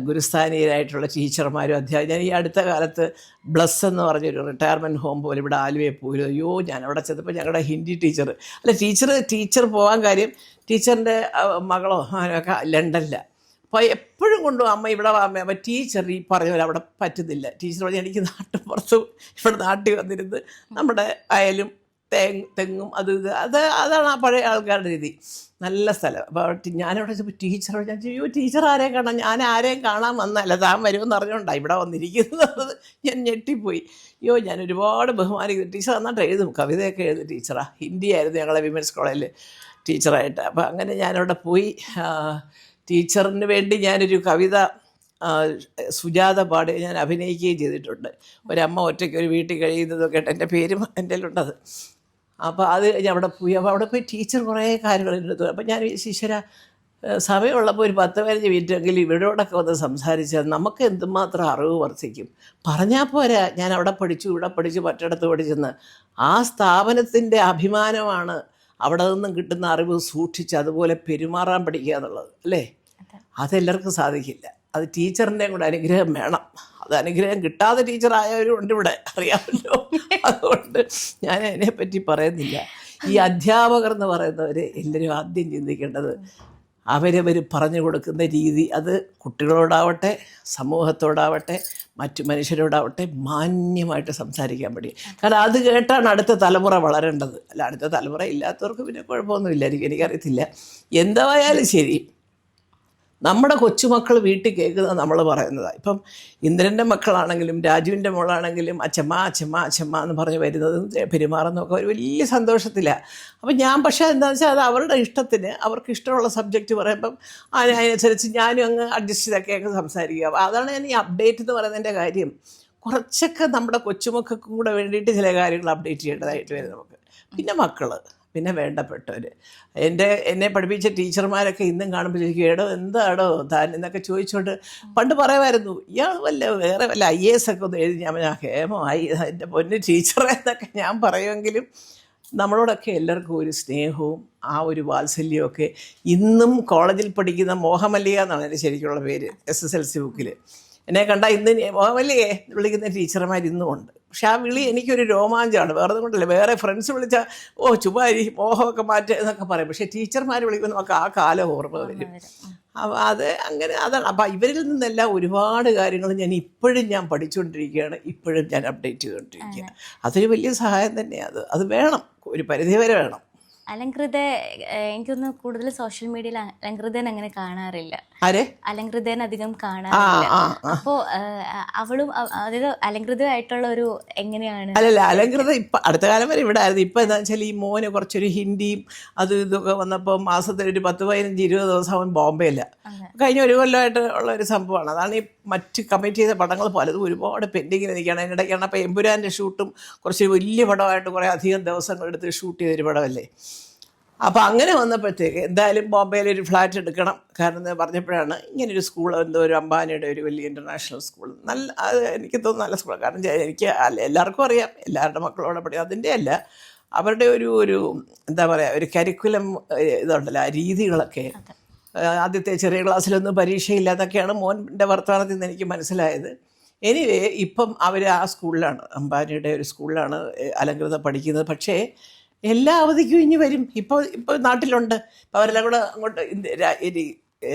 ഗുരുസ്ഥാനീയരായിട്ടുള്ള ടീച്ചർമാരും അധ്യാപകരും. ഞാൻ ഈ അടുത്ത കാലത്ത് ബ്ലസ് എന്ന് പറഞ്ഞൊരു റിട്ടയർമെൻറ്റ് ഹോം പോലെ ഇവിടെ ആലുവയിൽ പോയിരുന്നു. അയ്യോ ഞാൻ അവിടെ ചെന്നപ്പോൾ ഞങ്ങളുടെ ഹിന്ദി ടീച്ചർ പോകാൻ കാര്യം ടീച്ചറിൻ്റെ മകളോ ഒക്കെ ലണ്ടനിലാണ്. അപ്പോൾ എപ്പോഴും കൊണ്ടും അമ്മ ഇവിടെ അമ്മ അപ്പം ടീച്ചർ ഈ പറഞ്ഞ പോലെ അവിടെ പറ്റുന്നില്ല. ടീച്ചർ പറഞ്ഞാൽ എനിക്ക് നാട്ടുപുറത്തും ഇവിടെ നാട്ടിൽ വന്നിരുന്ന് നമ്മുടെ അയലും തെങ്ങും അതാണ് ആ പഴയ ആൾക്കാരുടെ രീതി. നല്ല സ്ഥലം. അപ്പോൾ ഞാനവിടെ ടീച്ചർ ഞാൻ അയ്യോ ടീച്ചർ ആരെയും കാണാൻ, ഞാൻ ആരെയും കാണാൻ വന്നല്ല, താൻ വരുമെന്ന് അറിഞ്ഞുകൊണ്ടാണ് ഇവിടെ വന്നിരിക്കുന്നത്. ഞാൻ ഞെട്ടിപ്പോയി. അയ്യോ ഞാൻ ഒരുപാട് ബഹുമാനിക്കുന്നു. ടീച്ചർ നന്നായിട്ട് എഴുതും, കവിതയൊക്കെ എഴുതും ടീച്ചറാണ്. ഹിന്ദി ആയിരുന്നു ഞങ്ങളെ വിമൻസ് കോളേജിൽ ടീച്ചറായിട്ട്. അപ്പോൾ അങ്ങനെ ഞാനവിടെ പോയി ടീച്ചറിന് വേണ്ടി ഞാനൊരു കവിത സുജാത പാടി ഞാൻ അഭിനയിക്കുകയും ചെയ്തിട്ടുണ്ട്. ഒരമ്മ ഒറ്റയ്ക്ക് ഒരു വീട്ടിൽ കഴിയുന്നതൊക്കെ ആയിട്ട് എൻ്റെ പേരും എൻ്റെ ഉണ്ടത്. അപ്പോൾ അത് ഞാൻ അവിടെ പോയി. അപ്പോൾ അവിടെ പോയി ടീച്ചർ കുറേ കാര്യങ്ങൾ എടുത്തു. അപ്പോൾ ഞാൻ ശിശുര സമയമുള്ളപ്പോൾ ഒരു 10-15 മിനിറ്റെങ്കിലും ഇവരോടൊക്കെ വന്ന് സംസാരിച്ചാൽ നമുക്ക് എന്തുമാത്രം അറിവ് വർദ്ധിക്കും. പറഞ്ഞാൽ പോരാ ഞാൻ അവിടെ പഠിച്ചു ഇവിടെ പഠിച്ചു മറ്റിടത്ത് പഠിച്ചെന്ന്. ആ സ്ഥാപനത്തിൻ്റെ അഭിമാനമാണ് അവിടെ നിന്നും കിട്ടുന്ന അറിവ് സൂക്ഷിച്ച് അതുപോലെ പെരുമാറാൻ പഠിക്കുക എന്നുള്ളത്, അല്ലേ? അതെല്ലാവർക്കും സാധിക്കില്ല. അത് ടീച്ചറിൻ്റെയും കൂടെ അനുഗ്രഹം വേണം. അത് അനുഗ്രഹം കിട്ടാതെ ടീച്ചറായവരും ഉണ്ട് ഇവിടെ, അറിയാമല്ലോ. അതുകൊണ്ട് ഞാൻ അതിനെപ്പറ്റി പറയുന്നില്ല. ഈ അധ്യാപകർ എന്ന് പറയുന്നവർ എല്ലാവരും ആദ്യം ചിന്തിക്കേണ്ടത് അവരവർ പറഞ്ഞു കൊടുക്കുന്ന രീതി, അത് കുട്ടികളോടാവട്ടെ സമൂഹത്തോടാവട്ടെ മറ്റു മനുഷ്യരോടാവട്ടെ മാന്യമായിട്ട് സംസാരിക്കാൻ പഠിക്കും. കാരണം അത് കേട്ടാണ് അടുത്ത തലമുറ വളരേണ്ടത്. അല്ല, അടുത്ത തലമുറ ഇല്ലാത്തവർക്ക് പിന്നെ കുഴപ്പമൊന്നുമില്ലായിരിക്കും, എനിക്കറിയത്തില്ല. എന്തായാലും ശരി, നമ്മുടെ കൊച്ചുമക്കൾ വീട്ടിൽ കേൾക്കുന്നത് നമ്മൾ പറയുന്നതാണ്. ഇപ്പം ഇന്ദ്രൻ്റെ മക്കളാണെങ്കിലും രാജുവിൻ്റെ മോളാണെങ്കിലും അച്ഛമ്മ അച്ഛമ്മ അച്ഛമ്മ എന്ന് പറഞ്ഞ് വരുന്നതും പെരുമാറുന്നതൊക്കെ ഒരു വലിയ സന്തോഷത്തിലാണ്. അപ്പം ഞാൻ പക്ഷേ എന്താണെന്ന് വെച്ചാൽ അത് അവരുടെ ഇഷ്ടത്തിന് അവർക്ക് ഇഷ്ടമുള്ള സബ്ജക്റ്റ് പറയുമ്പം അതിനനുസരിച്ച് ഞാനും അങ്ങ് അഡ്ജസ്റ്റ് ചെയ്തൊക്കെ അങ്ങ് സംസാരിക്കുക. അതാണ് ഞാൻ ഈ അപ്ഡേറ്റ് എന്ന് പറയുന്നതിൻ്റെ കാര്യം. കുറച്ചൊക്കെ നമ്മുടെ കൊച്ചുമക്കൾക്കും കൂടെ വേണ്ടിയിട്ട് ചില കാര്യങ്ങൾ അപ്ഡേറ്റ് ചെയ്യേണ്ടതായിട്ട് വരും നമുക്ക്. പിന്നെ മക്കൾ, പിന്നെ വേണ്ടപ്പെട്ടവർ. എന്നെ പഠിപ്പിച്ച ടീച്ചർമാരൊക്കെ ഇന്നും കാണുമ്പോൾ ചോദിക്കും, എടോ എന്താടോ താൻ എന്നൊക്കെ ചോദിച്ചുകൊണ്ട് പണ്ട് പറയുമായിരുന്നു, ഇയാൾ വേറെ വല്ല IAS ഒക്കെ ഒന്ന് എഴുതി. ഞാൻ ഹേമമായി എൻ്റെ പൊന്ന് ടീച്ചറെ എന്നൊക്കെ ഞാൻ പറയുമെങ്കിലും നമ്മളോടൊക്കെ എല്ലാവർക്കും ഒരു സ്നേഹവും ആ ഒരു വാത്സല്യമൊക്കെ ഇന്നും കോളേജിൽ പഠിക്കുന്ന മോഹമല്ലിക എന്നാണ് എൻ്റെ ശരിക്കുള്ള പേര് SSLC ബുക്കിൽ. എന്നെ കണ്ടാൽ ഇന്ന് മോഹമല്ലികയെ വിളിക്കുന്ന ടീച്ചർമാർ ഇന്നും ഉണ്ട്. പക്ഷെ ആ വിളി എനിക്കൊരു രോമാഞ്ചമാണ്. വേറെ കൊണ്ടല്ലേ, വേറെ ഫ്രണ്ട്സ് വിളിച്ചാൽ ചുമ്മാരി മോഹമൊക്കെ മാറ്റുക എന്നൊക്കെ പറയും. പക്ഷേ ടീച്ചർമാർ വിളിക്കുമ്പോൾ നമുക്ക് ആ കാലം ഓർമ്മ വരും. അപ്പോൾ അത് അങ്ങനെ അതാണ്. അപ്പോൾ ഇവരിൽ നിന്നെല്ലാം ഒരുപാട് കാര്യങ്ങൾ ഞാൻ പഠിച്ചുകൊണ്ടിരിക്കുകയാണ്, ഇപ്പോഴും ഞാൻ അപ്ഡേറ്റ് ചെയ്തുകൊണ്ടിരിക്കുകയാണ്. അതൊരു വലിയ സഹായം തന്നെയാണ്. അത് വേണം, ഒരു പരിധിവരെ വേണം. അലങ്കൃത എനിക്കൊന്ന് കൂടുതൽ സോഷ്യൽ മീഡിയയിൽ അലങ്കൃതൻ അങ്ങനെ കാണാറില്ല. അലങ്കൃതൻ അധികം കാണാറില്ല. അപ്പോ അവളും അതായത് അലങ്കൃതമായിട്ടുള്ള ഒരു എങ്ങനെയാണ്? അല്ലല്ല, അലങ്കൃത ഇപ്പം അടുത്ത കാലം വരെ ഇവിടെ ആയിരുന്നു. ഇപ്പം എന്താണെന്ന് വെച്ചാൽ ഈ മോന് കുറച്ചൊരു ഹിന്ദിയും അതും ഇതൊക്കെ വന്നപ്പോൾ മാസത്തിൽ ഒരു 10-15-20 ദിവസം അവൻ ബോംബെയില്ല. കഴിഞ്ഞ ഒരു കൊല്ലമായിട്ട് ഉള്ള ഒരു സംഭവമാണ്. അതാണ് ഈ മറ്റ് കമ്മിറ്റ് ചെയ്ത പടങ്ങൾ പലതും ഒരുപാട് പെൻഡിങ്ങിൽ നിൽക്കുകയാണ്. അതിനിടയ്ക്കാണ് അപ്പോൾ എമ്പുരാൻ്റെ ഷൂട്ടും കുറച്ച് വലിയ പടമായിട്ട് കുറേ അധികം ദിവസങ്ങളെടുത്ത് ഷൂട്ട് ചെയ്തൊരു പടമല്ലേ. അപ്പോൾ അങ്ങനെ വന്നപ്പോഴത്തേക്ക് എന്തായാലും ബോംബെയിലൊരു ഫ്ലാറ്റ് എടുക്കണം. കാരണം എന്ന് പറഞ്ഞപ്പോഴാണ് ഇങ്ങനൊരു സ്കൂൾ, എന്തോ ഒരു അംബാനിയുടെ ഒരു വലിയ ഇൻ്റർനാഷണൽ സ്കൂൾ, നല്ല, അത് എനിക്ക് തോന്നുന്നു നല്ല സ്കൂളാണ്. കാരണം എനിക്ക് എല്ലാവർക്കും അറിയാം, എല്ലാവരുടെ മക്കളോടെ പഠിക്കും. അതിൻ്റെ അല്ല, അവരുടെ ഒരു എന്താ പറയുക, ഒരു കരിക്കുലം ഇതുണ്ടല്ലോ, ആ രീതികളൊക്കെ. ആദ്യത്തെ ചെറിയ ക്ലാസ്സിലൊന്നും പരീക്ഷയില്ലാതൊക്കെയാണ് മോൻ്റെ വർത്തമാനത്തിൽ നിന്ന് എനിക്ക് മനസ്സിലായത്. എനിവേ ഇപ്പം അവർ ആ സ്കൂളിലാണ്, അംബാനിയുടെ ഒരു സ്കൂളിലാണ് അലങ്കൃത പഠിക്കുന്നത്. പക്ഷേ എല്ലാ അവധിക്കും ഇനി വരും. ഇപ്പോൾ നാട്ടിലുണ്ട്. ഇപ്പോൾ അവരെല്ലാം കൂടെ അങ്ങോട്ട്,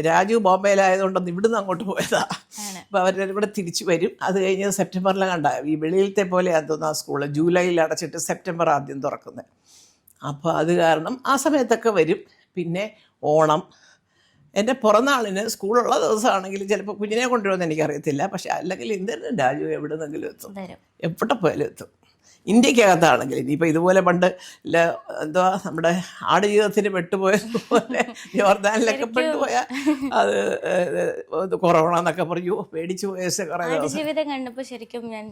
രാജു ബോംബെയിലായതുകൊണ്ടൊന്ന് ഇവിടുന്ന് അങ്ങോട്ട് പോയതാണ്. അപ്പോൾ അവരെല്ലാം കൂടെ തിരിച്ചു വരും. അത് കഴിഞ്ഞ് സെപ്റ്റംബറിൽ കണ്ട ഈ വെളിയിലത്തെ പോലെയാണെന്ന് തോന്നുന്നു ആ സ്കൂള്. ജൂലൈയിൽ അടച്ചിട്ട് സെപ്റ്റംബർ ആദ്യം തുറക്കുന്നത്. അപ്പോൾ അത് കാരണം ആ സമയത്തൊക്കെ വരും. പിന്നെ ഓണം, എൻ്റെ പിറന്നാളിന് സ്കൂളുള്ള ദിവസമാണെങ്കിൽ ചിലപ്പോൾ കുഞ്ഞിനെ കൊണ്ടുവരുമെന്ന് എനിക്കറിയത്തില്ല. പക്ഷെ അല്ലെങ്കിൽ ഇന്ദ്രനും രാജു എവിടെ നിന്നെങ്കിലും എത്തും, എവിടെ പോയാലും എത്തും. ഇന്ത്യക്കകത്താണെങ്കിൽ ഇനിയിപ്പോൾ ഇതുപോലെ പണ്ട് എന്തുവാ നമ്മുടെ ആടുജീവിതത്തിന് പെട്ടുപോയതുപോലെ ജോർദാനിലൊക്കെ പെട്ടുപോയാൽ അത് കൊറോണ എന്നൊക്കെ പറഞ്ഞു പേടിച്ചു പോയ കുറേ ദിവസം കണ്ടപ്പോൾ ശരിക്കും ഞാൻ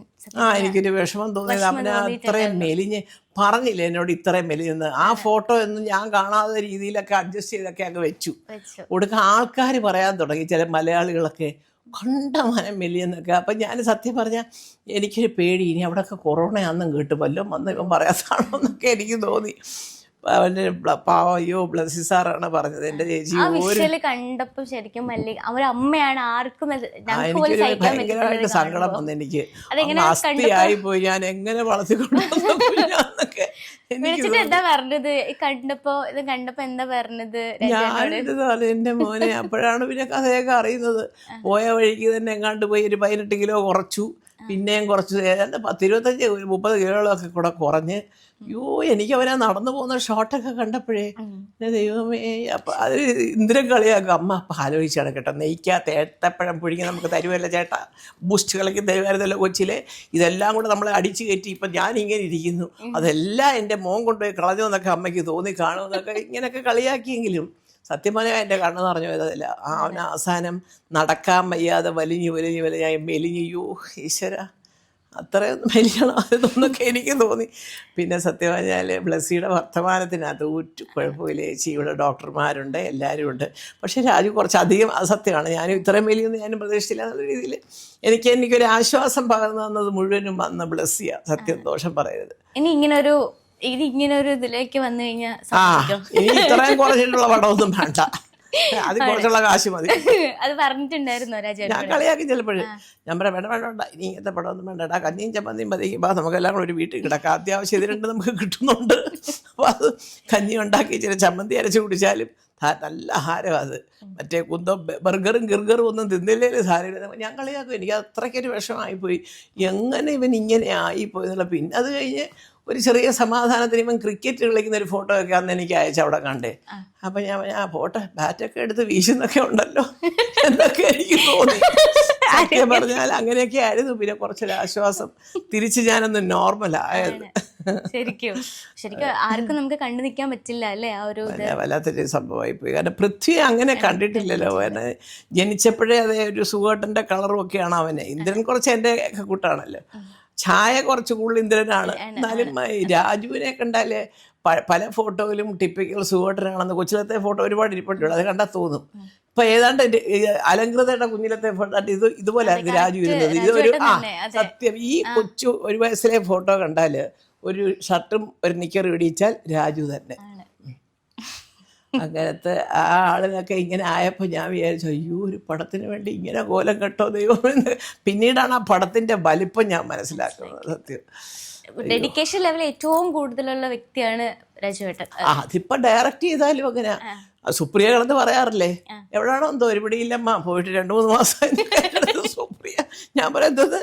എനിക്കൊരു വിഷമം തോന്നിയത്. അവന് അത്രയും മെലിഞ്ഞ് പറഞ്ഞില്ല എന്നോട് ഇത്രയും മെലിഞ്ഞെന്ന്. ആ ഫോട്ടോ ഒന്നും ഞാൻ കാണാത്ത രീതിയിലൊക്കെ അഡ്ജസ്റ്റ് ചെയ്തൊക്കെ അങ്ങ് വെച്ചു കൊടുക്കുക. ആൾക്കാർ പറയാൻ തുടങ്ങി, ചില മലയാളികളൊക്കെ കണ്ടമാനം മെലിയെന്നൊക്കെ. അപ്പം ഞാൻ സത്യം പറഞ്ഞാൽ എനിക്കൊരു പേടി, ഇനി അവിടെയൊക്കെ കൊറോണയാണെന്നും കേട്ടു വല്ലതും വന്ന് ഇവൻ പറയാത്താണോ എന്നൊക്കെ എനിക്ക് തോന്നി. അവൻ്റെ പാവയോ ബ്ലസ്സി സാറാണ് പറഞ്ഞത്. എൻ്റെ ചേച്ചി കണ്ടപ്പോൾ ശരിക്കും അവരമ്മയാണ് ആർക്കും എനിക്കൊരു ഭയങ്കരമായിട്ട് സങ്കടം വന്നു. എനിക്ക് അസ്ഥിയായി പോയി, ഞാൻ എങ്ങനെ വളർത്തിക്കൊണ്ടൊക്കെ എന്താ പറഞ്ഞത് കണ്ടപ്പോ എന്താ പറഞ്ഞത്? ഞാനെടുത്താൽ എൻ്റെ മോനെ അപ്പോഴാണ് പിന്നെ കഥയൊക്കെ അറിയുന്നത്. പോയ വഴിക്ക് തന്നെ എങ്ങാണ്ട് പോയി ഒരു 18 കിലോ കുറച്ചു, പിന്നെയും കുറച്ച് 25-30 കിലോകളൊക്കെ കൂടെ കുറഞ്ഞ്. എനിക്ക് അവനെ നടന്നു പോകുന്ന ഷോട്ടൊക്കെ കണ്ടപ്പോഴേ എൻ്റെ ദൈവമേ. അപ്പം അത് ഇന്ദ്രൻ കളിയാക്കും, അമ്മ അപ്പം ആലോചിച്ചാണ് കേട്ടോ, നെയ്ക്കാത്ത ഏത്തപ്പഴം പുഴുങ്ങി നമുക്ക് തരുമല്ലോ ചേട്ടാ, ബൂസ്റ്റ് കളിക്ക് തരുമായിരുന്നല്ലോ കൊച്ചിലെ, ഇതെല്ലാം കൂടെ നമ്മളെ അടിച്ചു കയറ്റി ഇപ്പം ഞാനിങ്ങനെ ഇരിക്കുന്നു, അതെല്ലാം എൻ്റെ മോൻ കൊണ്ടുപോയി കളഞ്ഞു എന്നൊക്കെ അമ്മയ്ക്ക് തോന്നി കാണുമെന്നൊക്കെ ഇങ്ങനെയൊക്കെ കളിയാക്കിയെങ്കിലും സത്യം പറഞ്ഞാൽ എൻ്റെ കണ്ണ് നിറഞ്ഞു പോയതല്ല. അവന് അവസാനം നടക്കാൻ വയ്യാതെ വലിഞ്ഞ് മെലിഞ്ഞു. ഈശ്വര, അത്രയൊന്നും മെലിയണം അതെന്നൊക്കെ എനിക്ക് തോന്നി. പിന്നെ സത്യം പറഞ്ഞാൽ ബ്ലസ്സിയുടെ വർത്തമാനത്തിനകത്ത് ഒരു കുഴപ്പമില്ല ചേച്ചി, ഇവിടെ ഡോക്ടർമാരുണ്ട്, എല്ലാവരും ഉണ്ട്. പക്ഷേ രാജു കുറച്ചധികം, അത് സത്യമാണ്, ഞാനും ഇത്രയും മെലിയൊന്നും ഞാനും പ്രതീക്ഷിച്ചില്ല എന്നുള്ള രീതിയിൽ എനിക്കൊരു ആശ്വാസം പകർന്നു തന്നത് മുഴുവനും വന്ന ബ്ലസ്സിയാണ്. സത്യം ദോഷം പറയരുത്. ഇനി ഇങ്ങനെ ഒരു ഇതിലേക്ക് വന്നു കഴിഞ്ഞാൽ ഇനി ഇത്രയും കുറച്ചിട്ടുള്ള പടമൊന്നും വേണ്ട, അത് കുറച്ചുള്ള കാശ് മതി. അത് പറഞ്ഞിട്ടുണ്ടായിരുന്നു ഞാൻ കളിയാക്കി ചിലപ്പോഴും. ഞാൻ പറയാം വേണ്ട ഇനി ഇങ്ങനത്തെ പടമൊന്നും വേണ്ടടാ, കഞ്ഞിയും ചമ്മന്തിയും പതിക്കും നമുക്കെല്ലാം കൂടെ ഒരു വീട്ടിൽ കിടക്കാം, അത്യാവശ്യം ഇത് രണ്ട് നമുക്ക് കിട്ടുന്നുണ്ട്. അപ്പോൾ അത് കഞ്ഞി ഉണ്ടാക്കി ഇച്ചിരി ചമ്മന്തി അരച്ച് കുടിച്ചാലും നല്ല ആഹാരം. അത് മറ്റേ ബർഗറും ഗിർഗറും ഒന്നും തിന്നില്ലേ സാരം. ഞാൻ കളിയാക്കും, എനിക്ക് അത്രയ്ക്കൊരു വിഷമമായിപ്പോയി, എങ്ങനെ ഇവൻ ഇങ്ങനെ ആയിപ്പോയി എന്നുള്ള. പിന്നെ അത് കഴിഞ്ഞ് ഒരു ചെറിയ സമാധാനത്തിന് ഇവൻ ക്രിക്കറ്റ് കളിക്കുന്ന ഒരു ഫോട്ടോ ഒക്കെ അന്ന് എനിക്ക് അയച്ച അവിടെ കണ്ടേ. അപ്പം ഞാൻ ഫോട്ടോ ബാറ്റൊക്കെ എടുത്ത് വീശുന്നൊക്കെ ഉണ്ടല്ലോ എന്നൊക്കെ എനിക്ക് തോന്നി. സത്യം പറഞ്ഞാൽ അങ്ങനെയൊക്കെ ആയിരുന്നു. പിന്നെ കുറച്ചൊരാശ്വാസം, തിരിച്ച് ഞാനൊന്ന് നോർമലായത്. ശരിക്കും ആർക്കും നമുക്ക് കണ്ടു നിൽക്കാൻ പറ്റില്ല അല്ലേ, ആ ഒരു വല്ലാത്തൊരു സംഭവമായി പോയി. കാരണം പൃഥ്വി അങ്ങനെ കണ്ടിട്ടില്ലല്ലോ. അവനെ ജനിച്ചപ്പോഴേ അതേ ഒരു സുഖേട്ടൻ്റെ കളറും ഒക്കെയാണ് അവന്. ഇന്ദ്രൻ കുറച്ച് എൻ്റെ ഒക്കെ കൂട്ടാണല്ലോ, ഛായ കുറച്ച് കൂടുതൽ ഇന്ദ്രനാണ്. എന്നാലും രാജുവിനെ കണ്ടാലേ പല ഫോട്ടോയിലും ടിപ്പിക്കൽ സുഖേട്ടനാണെന്ന്. കൊച്ചിലത്തെ ഫോട്ടോ ഒരുപാട് ഇരിപ്പുണ്ട്, അത് കണ്ടാൽ തോന്നും. ഇപ്പൊ ഏതാണ്ട് അലങ്കൃതയുടെ കുഞ്ഞിലത്തെ ഫോട്ടോ ഇതുപോലെ രാജു ഇരുന്നത്. ഇതൊരു സത്യം, ഈ കൊച്ചു 1 വയസ്സിലെ ഫോട്ടോ കണ്ടാല് ഒരു ഷർട്ടും ഒരു നിക്കറും ഇടിച്ചാൽ രാജു തന്നെ. അങ്ങനത്തെ ആ ആളിനൊക്കെ ഇങ്ങനെ ആയപ്പോൾ ഞാൻ വിചാരിച്ചു, അയ്യോ ഒരു പടത്തിന് വേണ്ടി ഇങ്ങനെ കോലം കെട്ടോ ദൈവമെന്ന്. പിന്നീടാണ് ആ പടത്തിൻ്റെ വലിപ്പം ഞാൻ മനസ്സിലാക്കുന്നത്. സത്യം ഡെഡിക്കേഷൻ ലെവൽ ഏറ്റവും കൂടുതലുള്ള വ്യക്തിയാണ് രാജുവേട്ടൻ. അതിപ്പോൾ ഡയറക്റ്റ് ചെയ്താലും അങ്ങനെ സുപ്രിയ കിടന്ന് പറയാറില്ലേ, എവിടെയാണോ എന്തോ ഒരു പിടിയില്ലമ്മ, പോയിട്ട് 2-3 മാസം സുപ്രിയ. ഞാൻ പറയുന്നത്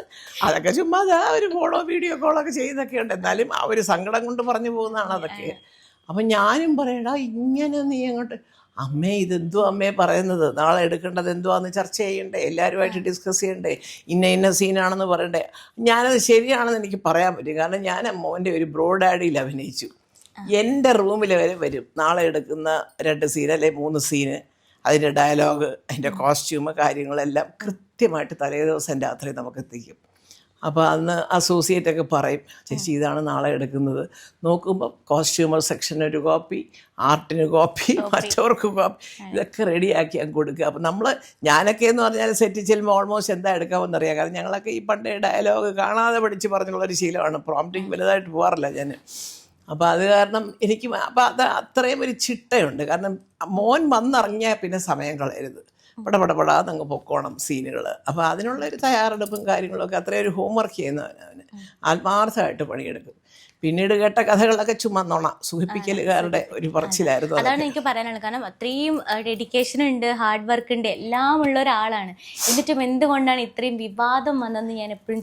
അതൊക്കെ ചുമ്മാ ഒരു ഫോളോ വീഡിയോ കോളൊക്കെ ചെയ്യുന്നൊക്കെ ഉണ്ട്, എന്നാലും ആ ഒരു സങ്കടം കൊണ്ട് പറഞ്ഞു പോകുന്നതാണ് അതൊക്കെ. അപ്പം ഞാനും പറയടാ ഇങ്ങനെ നീ അങ്ങോട്ട്, അമ്മേ ഇതെന്തോ അമ്മയെ പറയുന്നത്, നാളെ എടുക്കേണ്ടത് എന്തുവാന്ന് ചർച്ച ചെയ്യണ്ടേ, എല്ലാവരുമായിട്ട് ഡിസ്കസ് ചെയ്യണ്ടേ, ഇന്ന സീനാണെന്ന് പറയണ്ടേ. ഞാനത് ശരിയാണെന്ന് എനിക്ക് പറയാൻ പറ്റും, കാരണം ഞാൻ മോൻ്റെ ഒരു ബ്രോ ഡാഡിയിൽ അഭിനയിച്ചു. എൻ്റെ റൂമിൽ വരെ വരും നാളെ എടുക്കുന്ന 2 സീൻ അല്ലെ 3 സീന്, അതിൻ്റെ ഡയലോഗ്, അതിൻ്റെ കോസ്റ്റ്യൂം കാര്യങ്ങളെല്ലാം കൃത്യമായിട്ട് തലേ ദിവസം രാത്രി നമുക്ക് എത്തിക്കും. അപ്പോൾ അന്ന് അസോസിയേറ്റൊക്കെ പറയും, ചേച്ചി ഇതാണ് നാളെ എടുക്കുന്നത്. നോക്കുമ്പോൾ കോസ്റ്റ്യൂമർ സെക്ഷന് ഒരു കോപ്പി, ആർട്ടിന് കോപ്പി, മറ്റവർക്ക് കോപ്പി, ഇതൊക്കെ റെഡിയാക്കി അങ്ങ് കൊടുക്കുക. അപ്പോൾ ഞാനൊക്കെ എന്ന് പറഞ്ഞാൽ സെറ്റിൽ ചെല്ലുമ്പോൾ ഓൾമോസ്റ്റ് എന്താ എടുക്കാമെന്നറിയാം, കാരണം ഞങ്ങളൊക്കെ ഈ പണ്ടേ ഡയലോഗ് കാണാതെ പഠിച്ച് പറഞ്ഞുള്ളൊരു ശീലമാണ്. പ്രോംപ്റ്റിങ് വലുതായിട്ട് പോകാറില്ല ഞാൻ. അപ്പോൾ അത് കാരണം എനിക്ക് അത് അത്രയും ഒരു ചിട്ടയുണ്ട്. കാരണം മോൻ വന്നിറങ്ങിയാൽ പിന്നെ സമയം കളയരുത്, പടപെടാന്നങ്ങ് പൊക്കോണം സീനുകൾ. അപ്പോൾ അതിനുള്ളൊരു തയ്യാറെടുപ്പും കാര്യങ്ങളൊക്കെ അത്രയും ഒരു ഹോംവർക്ക് ചെയ്യുന്നവന് ആത്മാർത്ഥമായിട്ട് പണിയെടുക്കും. പിന്നീട് കേട്ട കഥകളൊക്കെ ചുമന്നോണ സുഖിപ്പിക്കലുകാരുടെ ഒരു പറച്ചിലായിരുന്നു. അതാണ് എനിക്ക് പറയാനുള്ളത്. കാരണം അത്രയും ഡെഡിക്കേഷൻ ഉണ്ട്, ഹാർഡ് വർക്ക് ഉണ്ട്, എല്ലാം ഉള്ള ഒരാളാണ്. എന്നിട്ടും എന്തുകൊണ്ടാണ് ഇത്രയും വിവാദം വന്നതെന്ന് ഞാൻ എപ്പോഴും